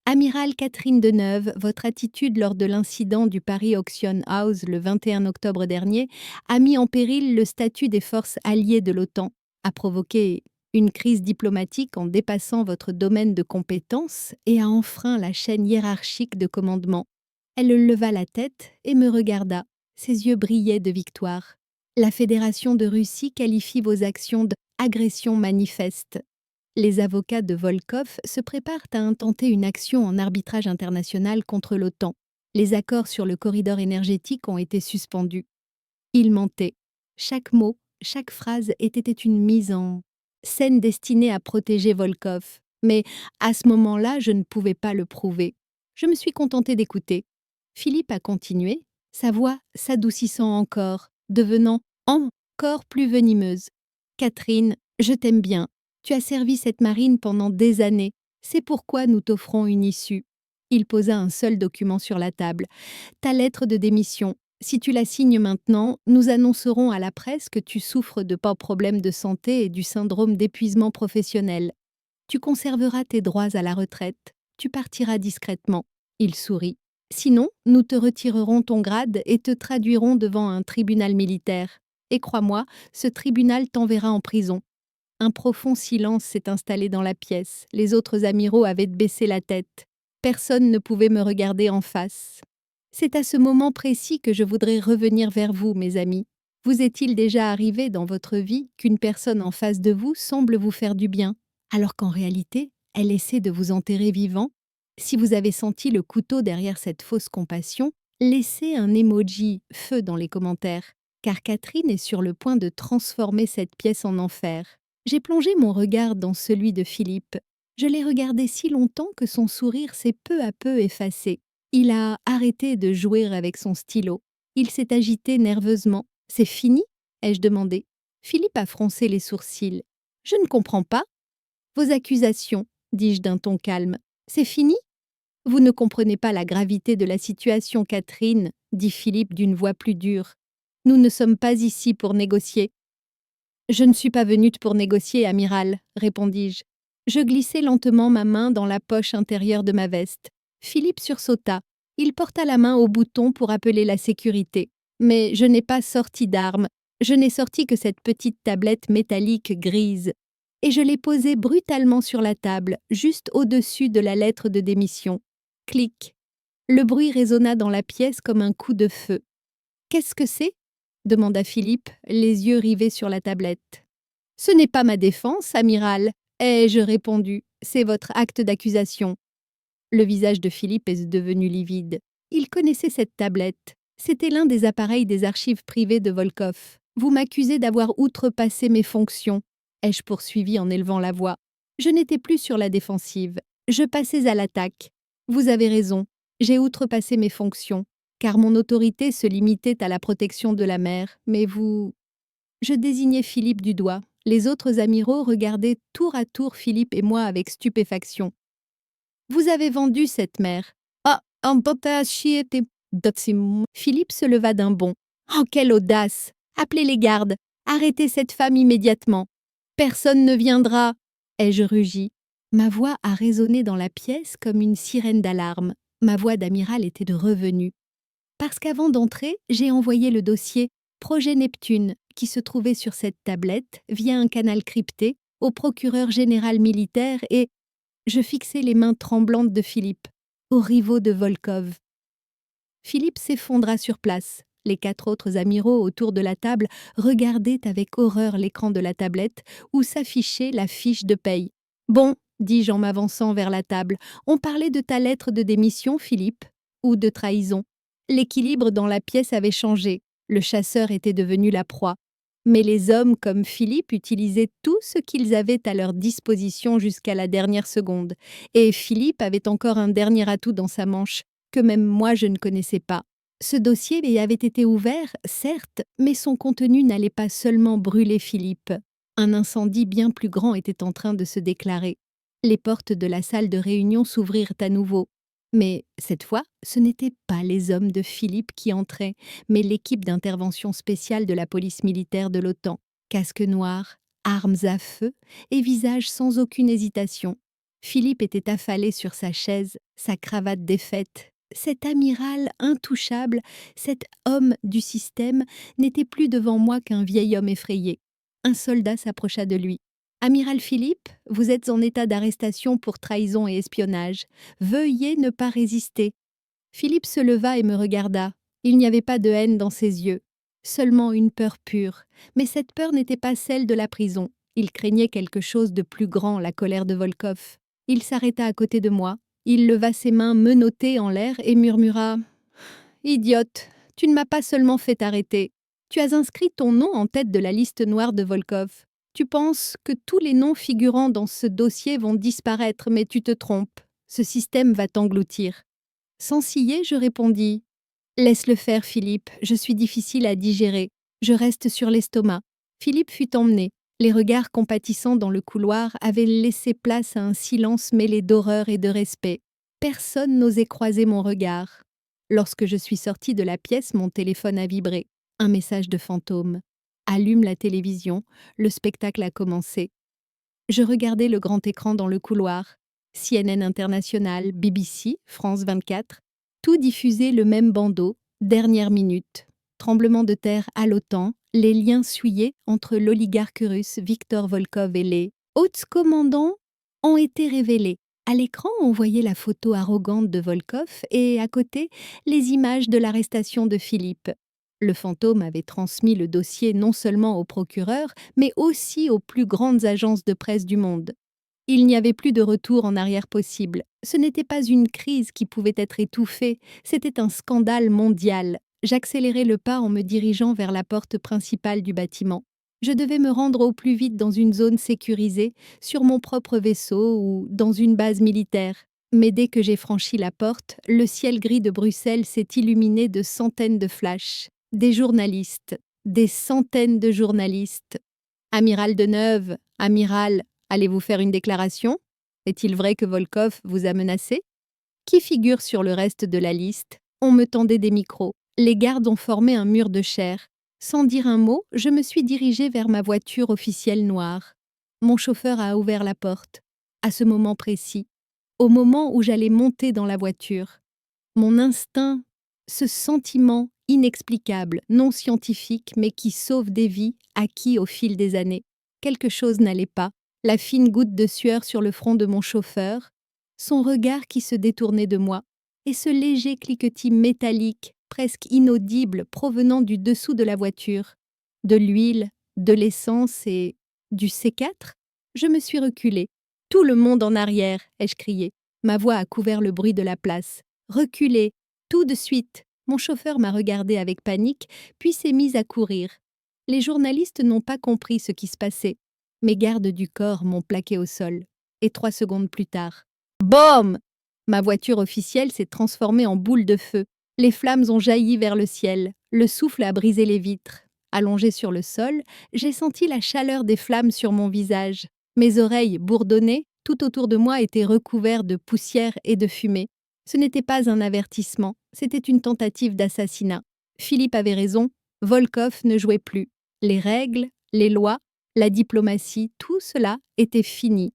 Amiral Catherine Deneuve, votre attitude lors de l'incident du Paris Auction House le 21 octobre dernier a mis en péril le statut des forces alliées de l'OTAN, a provoqué une crise diplomatique en dépassant votre domaine de compétences et a enfreint la chaîne hiérarchique de commandement. Elle leva la tête et me regarda. Ses yeux brillaient de victoire. La Fédération de Russie qualifie vos actions d'agression manifeste. Les avocats de Volkov se préparent à intenter une action en arbitrage international contre l'OTAN. Les accords sur le corridor énergétique ont été suspendus. Il mentait. Chaque mot, chaque phrase était une mise en scène destinée à protéger Volkov. Mais à ce moment-là, je ne pouvais pas le prouver. Je me suis contentée d'écouter. Philippe a continué, sa voix s'adoucissant encore, devenant encore plus venimeuse. Catherine, je t'aime bien. Tu as servi cette marine pendant des années. C'est pourquoi nous t'offrons une issue. Il posa un seul document sur la table. Ta lettre de démission. Si tu la signes maintenant, nous annoncerons à la presse que tu souffres de problèmes de santé et du syndrome d'épuisement professionnel. Tu conserveras tes droits à la retraite. Tu partiras discrètement. Il sourit. Sinon, nous te retirerons ton grade et te traduirons devant un tribunal militaire. Et crois-moi, ce tribunal t'enverra en prison. Un profond silence s'est installé dans la pièce. Les autres amiraux avaient baissé la tête. Personne ne pouvait me regarder en face. C'est à ce moment précis que je voudrais revenir vers vous, mes amis. Vous est-il déjà arrivé dans votre vie qu'une personne en face de vous semble vous faire du bien, alors qu'en réalité, elle essaie de vous enterrer vivant? Si vous avez senti le couteau derrière cette fausse compassion, laissez un emoji feu dans les commentaires, car Catherine est sur le point de transformer cette pièce en enfer. J'ai plongé mon regard dans celui de Philippe. Je l'ai regardé si longtemps que son sourire s'est peu à peu effacé. Il a arrêté de jouer avec son stylo. Il s'est agité nerveusement. « C'est fini ?» ai-je demandé. Philippe a froncé les sourcils. « Je ne comprends pas. »« Vos accusations, » dis-je d'un ton calme. « C'est fini ?»« Vous ne comprenez pas la gravité de la situation, Catherine, » dit Philippe d'une voix plus dure. « Nous ne sommes pas ici pour négocier. »« Je ne suis pas venue pour négocier, amiral, » répondis-je. Je glissai lentement ma main dans la poche intérieure de ma veste. Philippe sursauta. Il porta la main au bouton pour appeler la sécurité. Mais je n'ai pas sorti d'arme. Je n'ai sorti que cette petite tablette métallique grise. Et je l'ai posée brutalement sur la table, juste au-dessus de la lettre de démission. Clic. Le bruit résonna dans la pièce comme un coup de feu. « Qu'est-ce que c'est ?» demanda Philippe, les yeux rivés sur la tablette. « Ce n'est pas ma défense, amiral, ai-je répondu. C'est votre acte d'accusation. » Le visage de Philippe est devenu livide. Il connaissait cette tablette. C'était l'un des appareils des archives privées de Volkov. « Vous m'accusez d'avoir outrepassé mes fonctions, » ai-je poursuivi en élevant la voix. Je n'étais plus sur la défensive. Je passais à l'attaque. Vous avez raison, j'ai outrepassé mes fonctions, car mon autorité se limitait à la protection de la mer, mais vous... Je désignai Philippe du doigt. Les autres amiraux regardaient tour à tour Philippe et moi avec stupéfaction. « Vous avez vendu cette mer. »« Ah, un potage était... » Philippe se leva d'un bond. « Oh, quelle audace! Appelez les gardes! Arrêtez cette femme immédiatement! Personne ne viendra !» ai-je rugi. Ma voix a résonné dans la pièce comme une sirène d'alarme. Ma voix d'amiral était de revenu. Parce qu'avant d'entrer, j'ai envoyé le dossier « Projet Neptune » qui se trouvait sur cette tablette, via un canal crypté, au procureur général militaire et... Je fixai les mains tremblantes de Philippe, aux rivaux de Volkov. Philippe s'effondra sur place. Les 4 autres amiraux autour de la table regardaient avec horreur l'écran de la tablette où s'affichait la fiche de paye. « Bon, » dis-je en m'avançant vers la table, « on parlait de ta lettre de démission, Philippe, ou de trahison. » L'équilibre dans la pièce avait changé. Le chasseur était devenu la proie. Mais les hommes comme Philippe utilisaient tout ce qu'ils avaient à leur disposition jusqu'à la dernière seconde. Et Philippe avait encore un dernier atout dans sa manche, que même moi je ne connaissais pas. Ce dossier avait été ouvert, certes, mais son contenu n'allait pas seulement brûler Philippe. Un incendie bien plus grand était en train de se déclarer. Les portes de la salle de réunion s'ouvrirent à nouveau. Mais cette fois, ce n'étaient pas les hommes de Philippe qui entraient, mais l'équipe d'intervention spéciale de la police militaire de l'OTAN. Casque noir, armes à feu et visage sans aucune hésitation. Philippe était affalé sur sa chaise, sa cravate défaite. Cet amiral intouchable, cet homme du système, n'était plus devant moi qu'un vieil homme effrayé. Un soldat s'approcha de lui. « Amiral Philippe, vous êtes en état d'arrestation pour trahison et espionnage. Veuillez ne pas résister. » Philippe se leva et me regarda. Il n'y avait pas de haine dans ses yeux, seulement une peur pure. Mais cette peur n'était pas celle de la prison. Il craignait quelque chose de plus grand, la colère de Volkov. Il s'arrêta à côté de moi. Il leva ses mains menottées en l'air et murmura « Idiote, tu ne m'as pas seulement fait arrêter. Tu as inscrit ton nom en tête de la liste noire de Volkov. Tu penses que tous les noms figurant dans ce dossier vont disparaître, mais tu te trompes. Ce système va t'engloutir. » Sans ciller, je répondis « Laisse-le faire, Philippe, je suis difficile à digérer. Je reste sur l'estomac. » Philippe fut emmené. Les regards compatissants dans le couloir avaient laissé place à un silence mêlé d'horreur et de respect. Personne n'osait croiser mon regard. Lorsque je suis sortie de la pièce, mon téléphone a vibré. Un message de fantôme. Allume la télévision, le spectacle a commencé. Je regardais le grand écran dans le couloir. CNN International, BBC, France 24, tout diffusait le même bandeau, dernière minute. Tremblement de terre à l'OTAN, les liens souillés entre l'oligarque russe Viktor Volkov et les hauts commandants ont été révélés. À l'écran, on voyait la photo arrogante de Volkov et, à côté, les images de l'arrestation de Philippe. Le fantôme avait transmis le dossier non seulement au procureur, mais aussi aux plus grandes agences de presse du monde. Il n'y avait plus de retour en arrière possible. Ce n'était pas une crise qui pouvait être étouffée, c'était un scandale mondial. J'accélérai le pas en me dirigeant vers la porte principale du bâtiment. Je devais me rendre au plus vite dans une zone sécurisée, sur mon propre vaisseau ou dans une base militaire. Mais dès que j'ai franchi la porte, le ciel gris de Bruxelles s'est illuminé de centaines de flashs. Des journalistes, des centaines de journalistes. Amiral Deneuve, amiral, allez-vous faire une déclaration? Est-il vrai que Volkov vous a menacé? Qui figure sur le reste de la liste? On me tendait des micros. Les gardes ont formé un mur de chair. Sans dire un mot, je me suis dirigée vers ma voiture officielle noire. Mon chauffeur a ouvert la porte. À ce moment précis, au moment où j'allais monter dans la voiture, mon instinct, ce sentiment inexplicable, non scientifique, mais qui sauve des vies, acquis au fil des années. Quelque chose n'allait pas. La fine goutte de sueur sur le front de mon chauffeur, son regard qui se détournait de moi, et ce léger cliquetis métallique, presque inaudible, provenant du dessous de la voiture. De l'huile, de l'essence et du C4? Je me suis reculée. Tout le monde en arrière, ai-je crié. Ma voix a couvert le bruit de la place. Reculez, tout de suite. Mon chauffeur m'a regardé avec panique, puis s'est mis à courir. Les journalistes n'ont pas compris ce qui se passait. Mes gardes du corps m'ont plaqué au sol. Et 3 secondes plus tard, BOM! Ma voiture officielle s'est transformée en boule de feu. Les flammes ont jailli vers le ciel. Le souffle a brisé les vitres. Allongée sur le sol, j'ai senti la chaleur des flammes sur mon visage. Mes oreilles bourdonnaient, tout autour de moi étaient recouverts de poussière et de fumée. Ce n'était pas un avertissement, c'était une tentative d'assassinat. Philippe avait raison, Volkov ne jouait plus. Les règles, les lois, la diplomatie, tout cela était fini.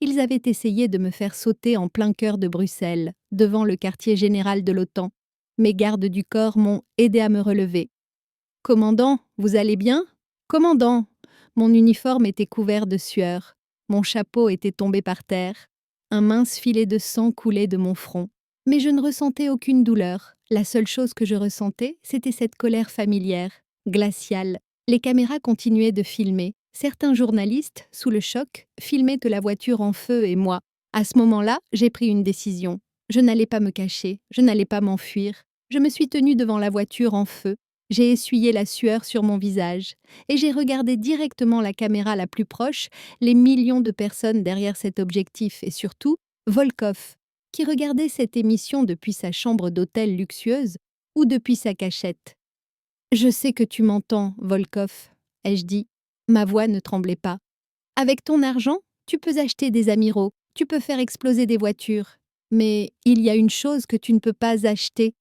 Ils avaient essayé de me faire sauter en plein cœur de Bruxelles, devant le quartier général de l'OTAN. Mes gardes du corps m'ont aidé à me relever. « Commandant, vous allez bien ?»« Commandant !» Mon uniforme était couvert de sueur. Mon chapeau était tombé par terre. Un mince filet de sang coulait de mon front. Mais je ne ressentais aucune douleur. La seule chose que je ressentais, c'était cette colère familière, glaciale. Les caméras continuaient de filmer. Certains journalistes, sous le choc, filmaient de la voiture en feu et moi. À ce moment-là, j'ai pris une décision. Je n'allais pas me cacher, je n'allais pas m'enfuir. Je me suis tenue devant la voiture en feu. J'ai essuyé la sueur sur mon visage. Et j'ai regardé directement la caméra la plus proche, les millions de personnes derrière cet objectif et surtout, Volkov, qui regardait cette émission depuis sa chambre d'hôtel luxueuse ou depuis sa cachette. « Je sais que tu m'entends, Volkov », ai-je dit. Ma voix ne tremblait pas. « Avec ton argent, tu peux acheter des amiraux, tu peux faire exploser des voitures. Mais il y a une chose que tu ne peux pas acheter. »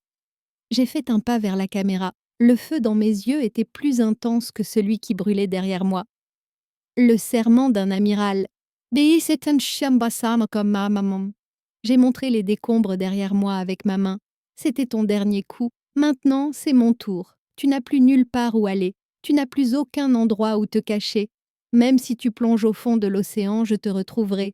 J'ai fait un pas vers la caméra. Le feu dans mes yeux était plus intense que celui qui brûlait derrière moi. Le serment d'un amiral. J'ai montré les décombres derrière moi avec ma main. C'était ton dernier coup. Maintenant, c'est mon tour. Tu n'as plus nulle part où aller. Tu n'as plus aucun endroit où te cacher. Même si tu plonges au fond de l'océan, je te retrouverai.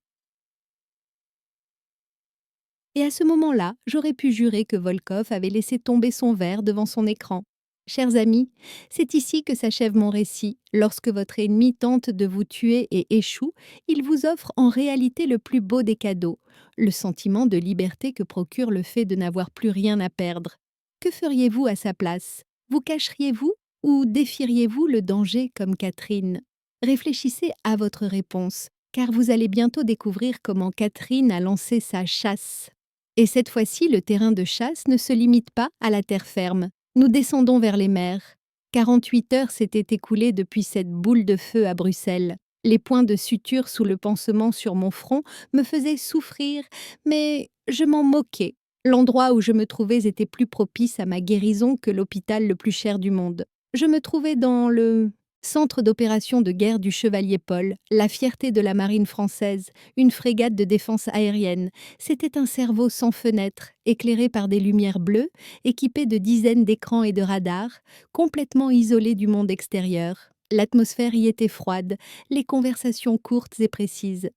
Et à ce moment-là, j'aurais pu jurer que Volkov avait laissé tomber son verre devant son écran. Chers amis, c'est ici que s'achève mon récit. Lorsque votre ennemi tente de vous tuer et échoue, il vous offre en réalité le plus beau des cadeaux, le sentiment de liberté que procure le fait de n'avoir plus rien à perdre. Que feriez-vous à sa place? Vous cacheriez-vous ou défieriez-vous le danger comme Catherine? Réfléchissez à votre réponse, car vous allez bientôt découvrir comment Catherine a lancé sa chasse. Et cette fois-ci, le terrain de chasse ne se limite pas à la terre ferme. Nous descendons vers les mers. 48 heures s'étaient écoulées depuis cette boule de feu à Bruxelles. Les points de suture sous le pansement sur mon front me faisaient souffrir, mais Je m'en moquais. L'endroit où je me trouvais était plus propice à ma guérison que l'hôpital le plus cher du monde. Je me trouvais dans le centre d'opération de guerre du Chevalier Paul, la fierté de la marine française, une frégate de défense aérienne. C'était un cerveau sans fenêtre, éclairé par des lumières bleues, équipé de dizaines d'écrans et de radars, complètement isolé du monde extérieur. L'atmosphère y était froide, les conversations courtes et précises.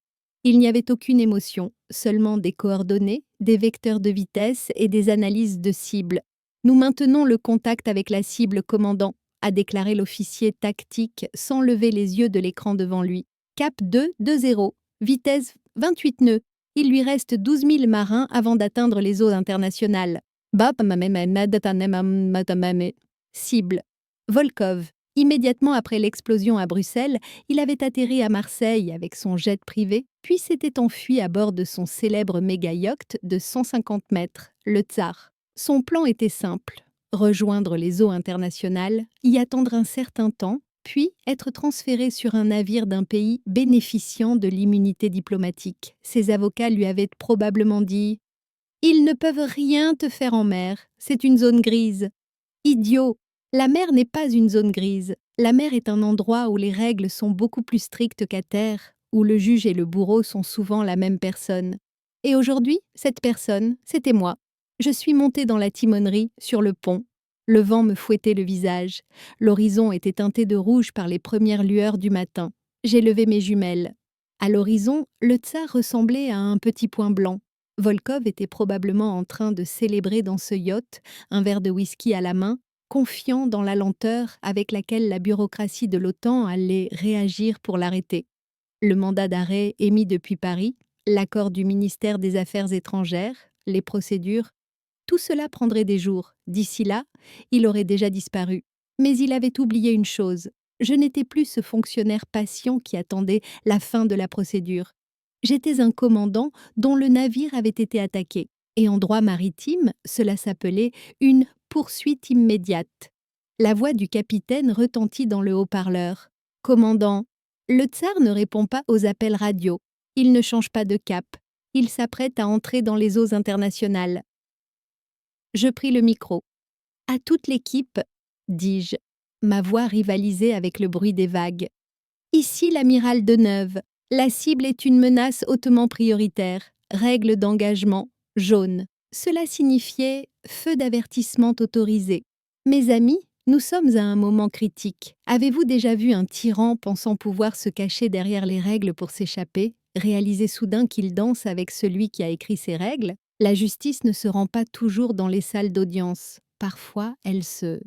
Il n'y avait aucune émotion, seulement des coordonnées, des vecteurs de vitesse et des analyses de cibles. Nous maintenons le contact avec la cible, commandant, a déclaré l'officier tactique sans lever les yeux de l'écran devant lui. Cap 220, vitesse 28 nœuds. Il lui reste 12 000 marins avant d'atteindre les eaux internationales. Cible. Volkov. Immédiatement après l'explosion à Bruxelles, il avait atterri à Marseille avec son jet privé, puis s'était enfui à bord de son célèbre méga-yacht de 150 mètres, le Tsar. Son plan était simple: rejoindre les eaux internationales, y attendre un certain temps, puis être transféré sur un navire d'un pays bénéficiant de l'immunité diplomatique. Ses avocats lui avaient probablement dit « Ils ne peuvent rien te faire en mer, c'est une zone grise. » Idiot! La mer n'est pas une zone grise. La mer est un endroit où les règles sont beaucoup plus strictes qu'à terre, où le juge et le bourreau sont souvent la même personne. Et aujourd'hui, cette personne, c'était moi. Je suis montée dans la timonerie, sur le pont. Le vent me fouettait le visage. L'horizon était teinté de rouge par les premières lueurs du matin. J'ai levé mes jumelles. À l'horizon, le Tsar ressemblait à un petit point blanc. Volkov était probablement en train de célébrer dans ce yacht, un verre de whisky à la main, confiant dans la lenteur avec laquelle la bureaucratie de l'OTAN allait réagir pour l'arrêter. Le mandat d'arrêt émis depuis Paris, l'accord du ministère des Affaires étrangères, les procédures, tout cela prendrait des jours. D'ici là, il aurait déjà disparu. Mais il avait oublié une chose. Je n'étais plus ce fonctionnaire patient qui attendait la fin de la procédure. J'étais un commandant dont le navire avait été attaqué. Et en droit maritime, cela s'appelait une poursuite immédiate. La voix du capitaine retentit dans le haut-parleur. « Commandant, le tsar ne répond pas aux appels radio. Il ne change pas de cap. Il s'apprête à entrer dans les eaux internationales. » Je pris le micro. « À toute l'équipe, dis-je. » Ma voix rivalisait avec le bruit des vagues. « Ici l'amiral Deneuve. La cible est une menace hautement prioritaire. Règle d'engagement, jaune. » Cela signifiait « feu d'avertissement autorisé ». Mes amis, nous sommes à un moment critique. Avez-vous déjà vu un tyran pensant pouvoir se cacher derrière les règles pour s'échapper, réaliser soudain qu'il danse avec celui qui a écrit ces règles? La justice ne se rend pas toujours dans les salles d'audience. Parfois, elle se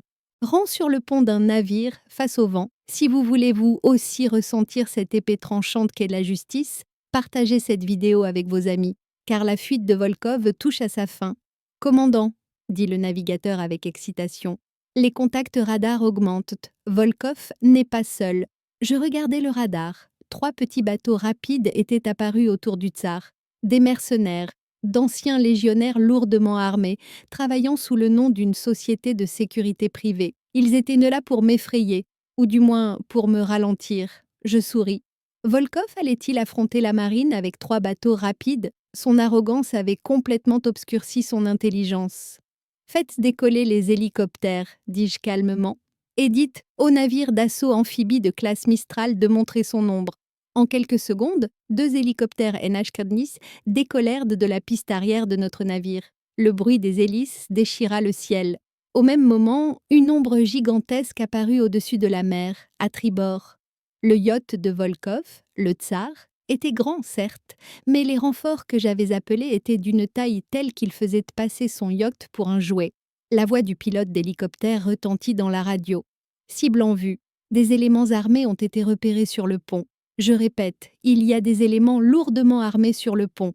rend sur le pont d'un navire face au vent. Si vous voulez vous aussi ressentir cette épée tranchante qu'est la justice, partagez cette vidéo avec vos amis, car la fuite de Volkov touche à sa fin. « Commandant, » dit le navigateur avec excitation, « les contacts radars augmentent. Volkov n'est pas seul. » Je regardais le radar. 3 petits bateaux rapides étaient apparus autour du tsar. Des mercenaires, d'anciens légionnaires lourdement armés, travaillant sous le nom d'une société de sécurité privée. Ils étaient là pour m'effrayer, ou du moins pour me ralentir. Je souris. Volkov allait-il affronter la marine avec 3 bateaux rapides? Son arrogance avait complètement obscurci son intelligence. « Faites décoller les hélicoptères, » dis-je calmement, et dites au navire d'assaut amphibie de classe Mistral de montrer son nombre. En quelques secondes, 2 hélicoptères NH-90 décollèrent de la piste arrière de notre navire. Le bruit des hélices déchira le ciel. Au même moment, une ombre gigantesque apparut au-dessus de la mer, à tribord. Le yacht de Volkov, le Tsar, était grand, certes, mais les renforts que j'avais appelés étaient d'une taille telle qu'ils faisaient passer son yacht pour un jouet. La voix du pilote d'hélicoptère retentit dans la radio. Cible en vue. Des éléments armés ont été repérés sur le pont. Je répète, il y a des éléments lourdement armés sur le pont.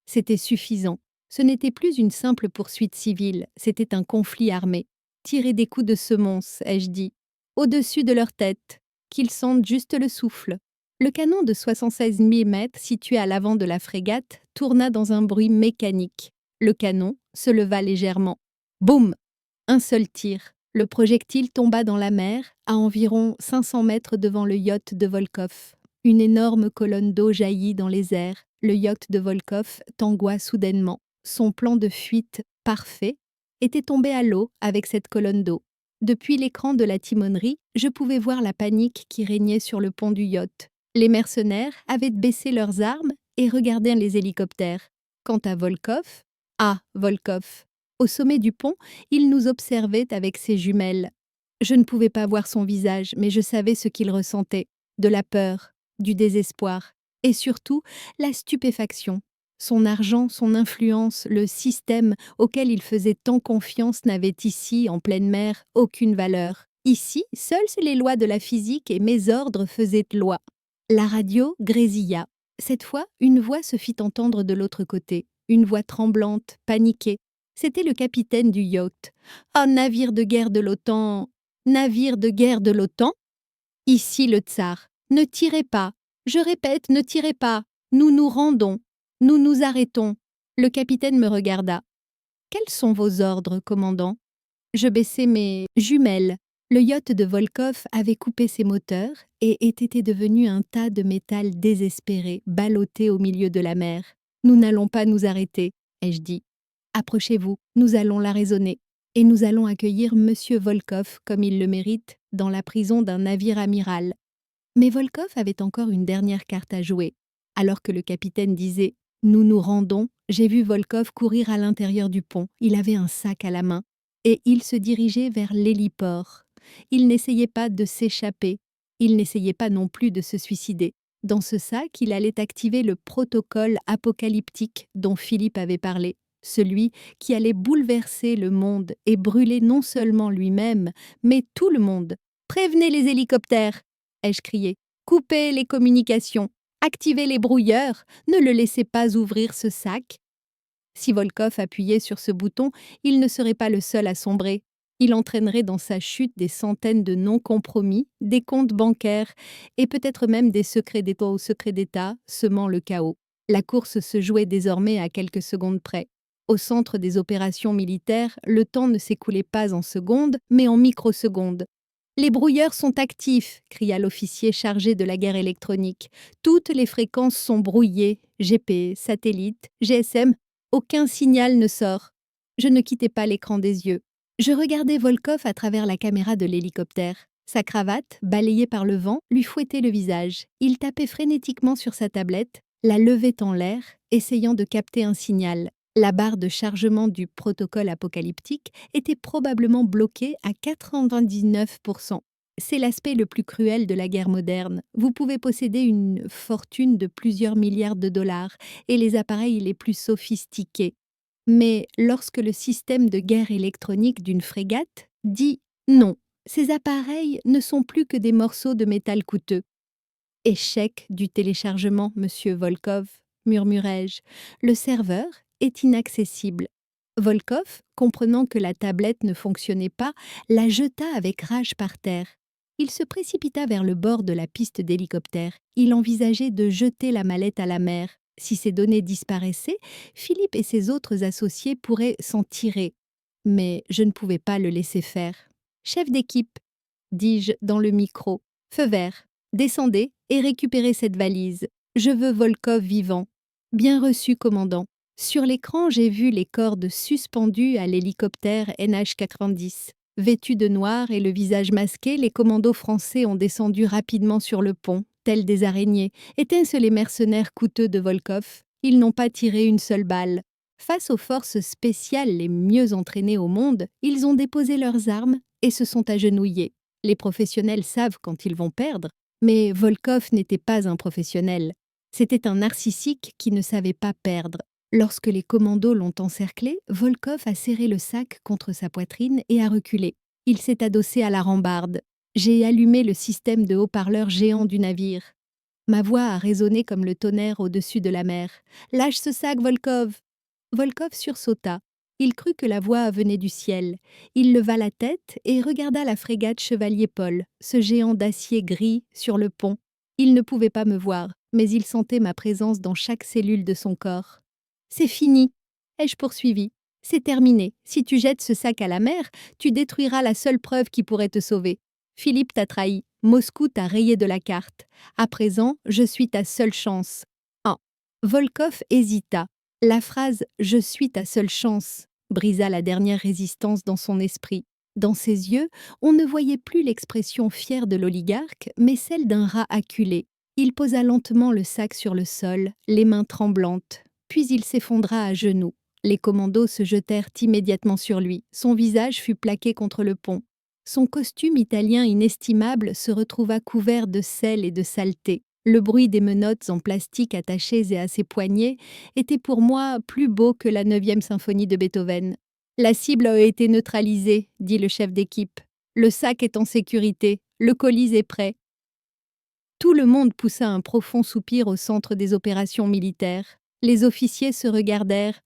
C'était suffisant. Ce n'était plus une simple poursuite civile, c'était un conflit armé. Tirez des coups de semonce, ai-je dit, au-dessus de leur tête, qu'ils sentent juste le souffle. Le canon de 76 mm situé à l'avant de la frégate tourna dans un bruit mécanique. Le canon se leva légèrement. Boum! Un seul tir. Le projectile tomba dans la mer, à environ 500 mètres devant le yacht de Volkov. Une énorme colonne d'eau jaillit dans les airs. Le yacht de Volkov tangua soudainement. Son plan de fuite parfait était tombé à l'eau avec cette colonne d'eau. Depuis l'écran de la timonerie, je pouvais voir la panique qui régnait sur le pont du yacht. Les mercenaires avaient baissé leurs armes et regardaient les hélicoptères. Quant à Volkov, Volkov, au sommet du pont, il nous observait avec ses jumelles. Je ne pouvais pas voir son visage, mais je savais ce qu'il ressentait, de la peur, du désespoir, et surtout la stupéfaction. Son argent, son influence, le système auquel il faisait tant confiance n'avaient ici, en pleine mer, aucune valeur. Ici, seules les lois de la physique et mes ordres faisaient loi. La radio grésilla. Cette fois, une voix se fit entendre de l'autre côté, une voix tremblante, paniquée. C'était le capitaine du yacht. « Ah, navire de guerre de l'OTAN! Navire de guerre de l'OTAN ! Ici le tsar. Ne tirez pas. Je répète, ne tirez pas. Nous nous rendons. Nous nous arrêtons. » Le capitaine me regarda. « Quels sont vos ordres, commandant ?» Je baissai mes jumelles. Le yacht de Volkov avait coupé ses moteurs et était devenu un tas de métal désespéré, ballotté au milieu de la mer. « Nous n'allons pas nous arrêter, » ai-je dit. « Approchez-vous, nous allons la raisonner. Et nous allons accueillir Monsieur Volkov, comme il le mérite, dans la prison d'un navire amiral. » Mais Volkov avait encore une dernière carte à jouer. Alors que le capitaine disait « Nous nous rendons », j'ai vu Volkov courir à l'intérieur du pont. Il avait un sac à la main. Et il se dirigeait vers l'héliport. Il n'essayait pas de s'échapper. Il n'essayait pas non plus de se suicider. Dans ce sac, il allait activer le protocole apocalyptique dont Philippe avait parlé, celui qui allait bouleverser le monde et brûler non seulement lui-même, mais tout le monde. « Prévenez les hélicoptères !» ai-je crié. « Coupez les communications, activez les brouilleurs, ne le laissez pas ouvrir ce sac. » Si Volkov appuyait sur ce bouton, il ne serait pas le seul à sombrer. Il entraînerait dans sa chute des centaines de non-compromis, des comptes bancaires et peut-être même des secrets d'État au secret d'État, semant le chaos. La course se jouait désormais à quelques secondes près. Au centre des opérations militaires, le temps ne s'écoulait pas en secondes, mais en microsecondes. « Les brouilleurs sont actifs !» cria l'officier chargé de la guerre électronique. « Toutes les fréquences sont brouillées, GPS, satellites, GSM, aucun signal ne sort. » Je ne quittais pas l'écran des yeux. Je regardais Volkov à travers la caméra de l'hélicoptère. Sa cravate, balayée par le vent, lui fouettait le visage. Il tapait frénétiquement sur sa tablette, la levait en l'air, essayant de capter un signal. La barre de chargement du protocole apocalyptique était probablement bloquée à 99%. C'est l'aspect le plus cruel de la guerre moderne. Vous pouvez posséder une fortune de plusieurs milliards de dollars et les appareils les plus sophistiqués. Mais lorsque le système de guerre électronique d'une frégate dit non, ces appareils ne sont plus que des morceaux de métal coûteux. « Échec du téléchargement, monsieur Volkov, murmurai-je. Le serveur est inaccessible. » Volkov, comprenant que la tablette ne fonctionnait pas, la jeta avec rage par terre. Il se précipita vers le bord de la piste d'hélicoptère. Il envisageait de jeter la mallette à la mer. Si ces données disparaissaient, Philippe et ses autres associés pourraient s'en tirer. Mais je ne pouvais pas le laisser faire. « Chef d'équipe, » dis-je dans le micro, « feu vert, descendez et récupérez cette valise. Je veux Volkov vivant. » « Bien reçu, commandant. » Sur l'écran, j'ai vu les cordes suspendues à l'hélicoptère NH-90. Vêtus de noir et le visage masqué, les commandos français ont descendu rapidement sur le pont, tels des araignées. Étaient-ce les mercenaires coûteux de Volkov? Ils n'ont pas tiré une seule balle. Face aux forces spéciales les mieux entraînées au monde, ils ont déposé leurs armes et se sont agenouillés. Les professionnels savent quand ils vont perdre, mais Volkov n'était pas un professionnel. C'était un narcissique qui ne savait pas perdre. Lorsque les commandos l'ont encerclé, Volkov a serré le sac contre sa poitrine et a reculé. Il s'est adossé à la rambarde. J'ai allumé le système de haut-parleurs géant du navire. Ma voix a résonné comme le tonnerre au-dessus de la mer. « Lâche ce sac, Volkov !» Volkov sursauta. Il crut que la voix venait du ciel. Il leva la tête et regarda la frégate Chevalier Paul, ce géant d'acier gris sur le pont. Il ne pouvait pas me voir, mais il sentait ma présence dans chaque cellule de son corps. « C'est fini !» ai-je poursuivi. « C'est terminé. Si tu jettes ce sac à la mer, tu détruiras la seule preuve qui pourrait te sauver. Philippe t'a trahi. Moscou t'a rayé de la carte. À présent, je suis ta seule chance. » Ah. Volkov hésita. La phrase « Je suis ta seule chance » brisa la dernière résistance dans son esprit. Dans ses yeux, on ne voyait plus l'expression fière de l'oligarque, mais celle d'un rat acculé. Il posa lentement le sac sur le sol, les mains tremblantes. Puis il s'effondra à genoux. Les commandos se jetèrent immédiatement sur lui. Son visage fut plaqué contre le pont. Son costume italien inestimable se retrouva couvert de sel et de saleté. Le bruit des menottes en plastique attachées et à ses poignets était pour moi plus beau que la 9e symphonie de Beethoven. La cible a été neutralisée, dit le chef d'équipe. Le sac est en sécurité, le colis est prêt. Tout le monde poussa un profond soupir au centre des opérations militaires. Les officiers se regardèrent.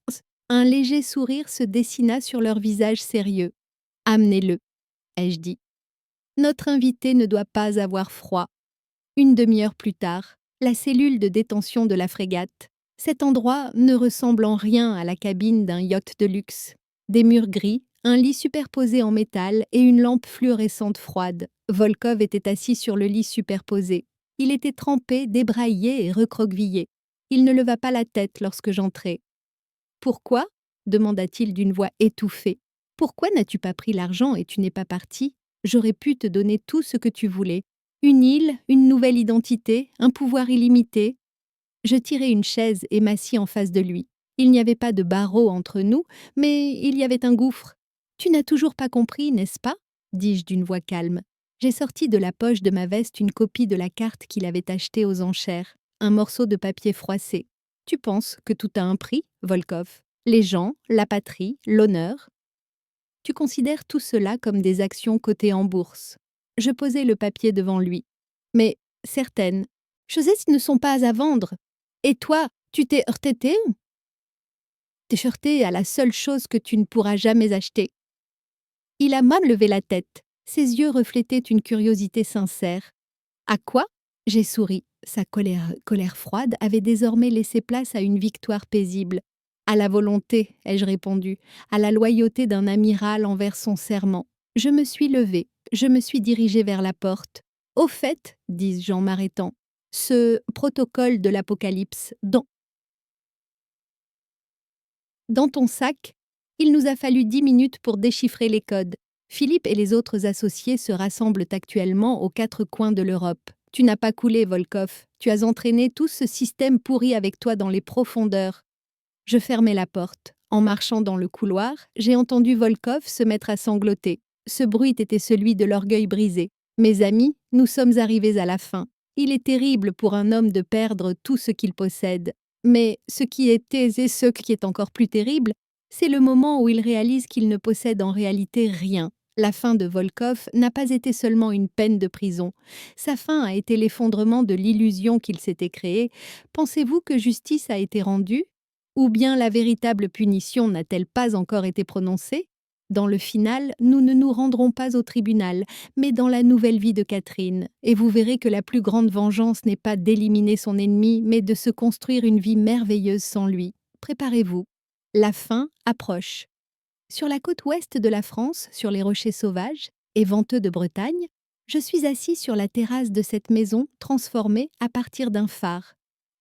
Un léger sourire se dessina sur leur visage sérieux. « Amenez-le », ai-je dit. Notre invité ne doit pas avoir froid. Une demi-heure plus tard, la cellule de détention de la frégate. Cet endroit ne ressemble en rien à la cabine d'un yacht de luxe. Des murs gris, un lit superposé en métal et une lampe fluorescente froide. Volkov était assis sur le lit superposé. Il était trempé, débraillé et recroquevillé. Il ne leva pas la tête lorsque j'entrai. « Pourquoi ?» demanda-t-il d'une voix étouffée. « Pourquoi n'as-tu pas pris l'argent et tu n'es pas parti? J'aurais pu te donner tout ce que tu voulais. Une île, une nouvelle identité, un pouvoir illimité. » Je tirai une chaise et m'assis en face de lui. Il n'y avait pas de barreau entre nous, mais il y avait un gouffre. « Tu n'as toujours pas compris, n'est-ce pas ?» dis-je d'une voix calme. J'ai sorti de la poche de ma veste une copie de la carte qu'il avait achetée aux enchères, un morceau de papier froissé. « Tu penses que tout a un prix, Volkov? Les gens, la patrie, l'honneur? Tu considères tout cela comme des actions cotées en bourse. » Je posai le papier devant lui. « Mais certaines choses ne sont pas à vendre. Et toi, tu t'es heurté à la seule chose que tu ne pourras jamais acheter. » Il a mal levé la tête. Ses yeux reflétaient une curiosité sincère. « À quoi ?» J'ai souri. Sa colère froide avait désormais laissé place à une victoire paisible. « À la volonté, ai-je répondu, à la loyauté d'un amiral envers son serment. » Je me suis levée, je me suis dirigée vers la porte. « Au fait, dis-je en m'arrêtant, ce protocole de l'Apocalypse, dans ton sac, il nous a fallu 10 minutes pour déchiffrer les codes. Philippe et les autres associés se rassemblent actuellement aux 4 coins de l'Europe. Tu n'as pas coulé, Volkov. Tu as entraîné tout ce système pourri avec toi dans les profondeurs. » Je fermai la porte. En marchant dans le couloir, j'ai entendu Volkov se mettre à sangloter. Ce bruit était celui de l'orgueil brisé. Mes amis, nous sommes arrivés à la fin. Il est terrible pour un homme de perdre tout ce qu'il possède. Mais ce qui est et ce qui est encore plus terrible, c'est le moment où il réalise qu'il ne possède en réalité rien. La fin de Volkov n'a pas été seulement une peine de prison. Sa fin a été l'effondrement de l'illusion qu'il s'était créée. Pensez-vous que justice a été rendue? Ou bien la véritable punition n'a-t-elle pas encore été prononcée? Dans le final, nous ne nous rendrons pas au tribunal, mais dans la nouvelle vie de Catherine. Et vous verrez que la plus grande vengeance n'est pas d'éliminer son ennemi, mais de se construire une vie merveilleuse sans lui. Préparez-vous. La fin approche. Sur la côte ouest de la France, sur les rochers sauvages et venteux de Bretagne, je suis assis sur la terrasse de cette maison transformée à partir d'un phare.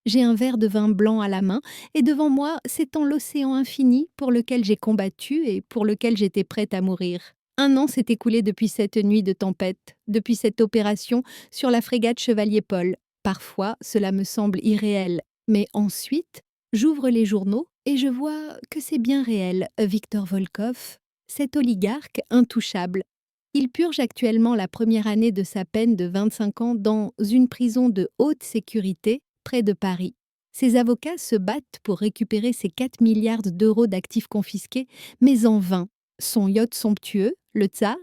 J'ai un verre de vin blanc à la main et devant moi s'étend l'océan infini pour lequel j'ai combattu et pour lequel j'étais prête à mourir. 1 an s'est écoulé depuis cette nuit de tempête, depuis cette opération sur la frégate Chevalier Paul. Parfois, cela me semble irréel, mais ensuite, j'ouvre les journaux et je vois que c'est bien réel. Victor Volkov, cet oligarque intouchable. Il purge actuellement la première année de sa peine de 25 ans dans une prison de haute sécurité près de Paris. Ses avocats se battent pour récupérer ses 4 milliards d'euros d'actifs confisqués, mais en vain. Son yacht somptueux, le Tsar,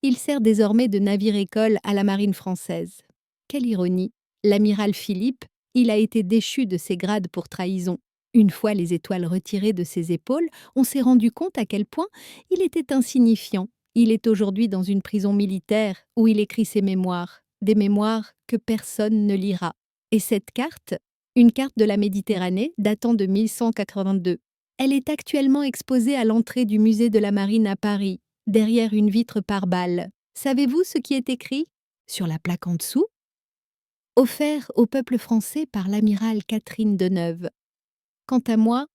il sert désormais de navire-école à la marine française. Quelle ironie! L'amiral Philippe, il a été déchu de ses grades pour trahison. Une fois les étoiles retirées de ses épaules, on s'est rendu compte à quel point il était insignifiant. Il est aujourd'hui dans une prison militaire où il écrit ses mémoires, des mémoires que personne ne lira. Et cette carte, une carte de la Méditerranée datant de 1182. Elle est actuellement exposée à l'entrée du musée de la Marine à Paris, derrière une vitre par balles. Savez-vous ce qui est écrit sur la plaque en dessous? Offert au peuple français par l'amiral Catherine Deneuve. Quant à moi,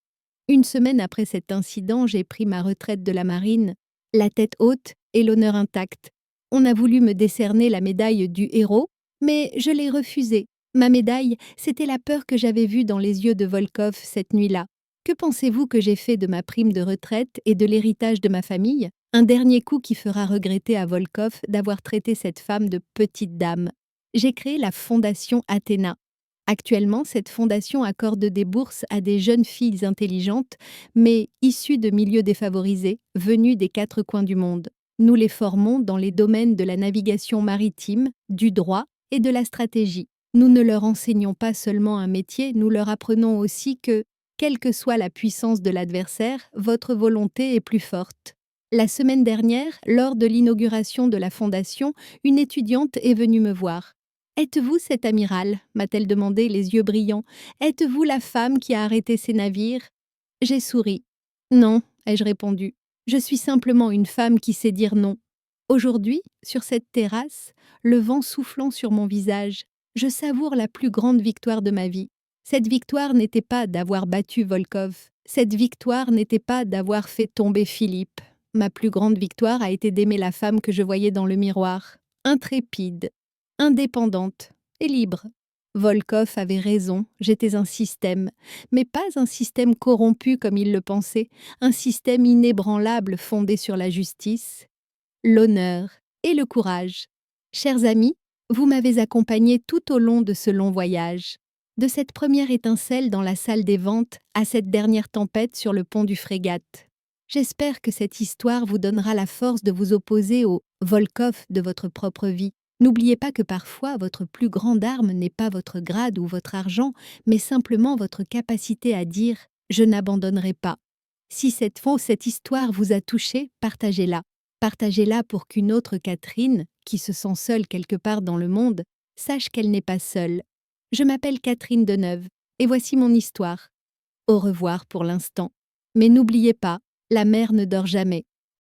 Une semaine après cet incident, j'ai pris ma retraite de la marine, la tête haute et l'honneur intact. On a voulu me décerner la médaille du héros, mais je l'ai refusée. Ma médaille, c'était la peur que j'avais vue dans les yeux de Volkov cette nuit-là. Que pensez-vous que j'ai fait de ma prime de retraite et de l'héritage de ma famille? Un dernier coup qui fera regretter à Volkov d'avoir traité cette femme de petite dame. J'ai créé la Fondation Athéna. Actuellement, cette fondation accorde des bourses à des jeunes filles intelligentes, mais issues de milieux défavorisés, venues des 4 coins du monde. Nous les formons dans les domaines de la navigation maritime, du droit et de la stratégie. Nous ne leur enseignons pas seulement un métier, nous leur apprenons aussi que, quelle que soit la puissance de l'adversaire, votre volonté est plus forte. La semaine dernière, lors de l'inauguration de la fondation, une étudiante est venue me voir. Êtes-vous cet amiral? M'a-t-elle demandé, les yeux brillants. Êtes-vous la femme qui a arrêté ces navires? J'ai souri. Non, ai-je répondu. Je suis simplement une femme qui sait dire non. Aujourd'hui, sur cette terrasse, le vent soufflant sur mon visage, je savoure la plus grande victoire de ma vie. Cette victoire n'était pas d'avoir battu Volkov. Cette victoire n'était pas d'avoir fait tomber Philippe. Ma plus grande victoire a été d'aimer la femme que je voyais dans le miroir. Intrépide, indépendante et libre. Volkov avait raison, j'étais un système, mais pas un système corrompu comme il le pensait, un système inébranlable fondé sur la justice, l'honneur et le courage. Chers amis, vous m'avez accompagné tout au long de ce long voyage. De cette première étincelle dans la salle des ventes à cette dernière tempête sur le pont du Frégate. J'espère que cette histoire vous donnera la force de vous opposer au Volkov de votre propre vie. N'oubliez pas que parfois votre plus grande arme n'est pas votre grade ou votre argent, mais simplement votre capacité à dire « je n'abandonnerai pas ». Si cette histoire vous a touché, partagez-la. Partagez-la pour qu'une autre Catherine, qui se sent seule quelque part dans le monde, sache qu'elle n'est pas seule. Je m'appelle Catherine Deneuve, et voici mon histoire. Au revoir pour l'instant. Mais n'oubliez pas, la mer ne dort jamais.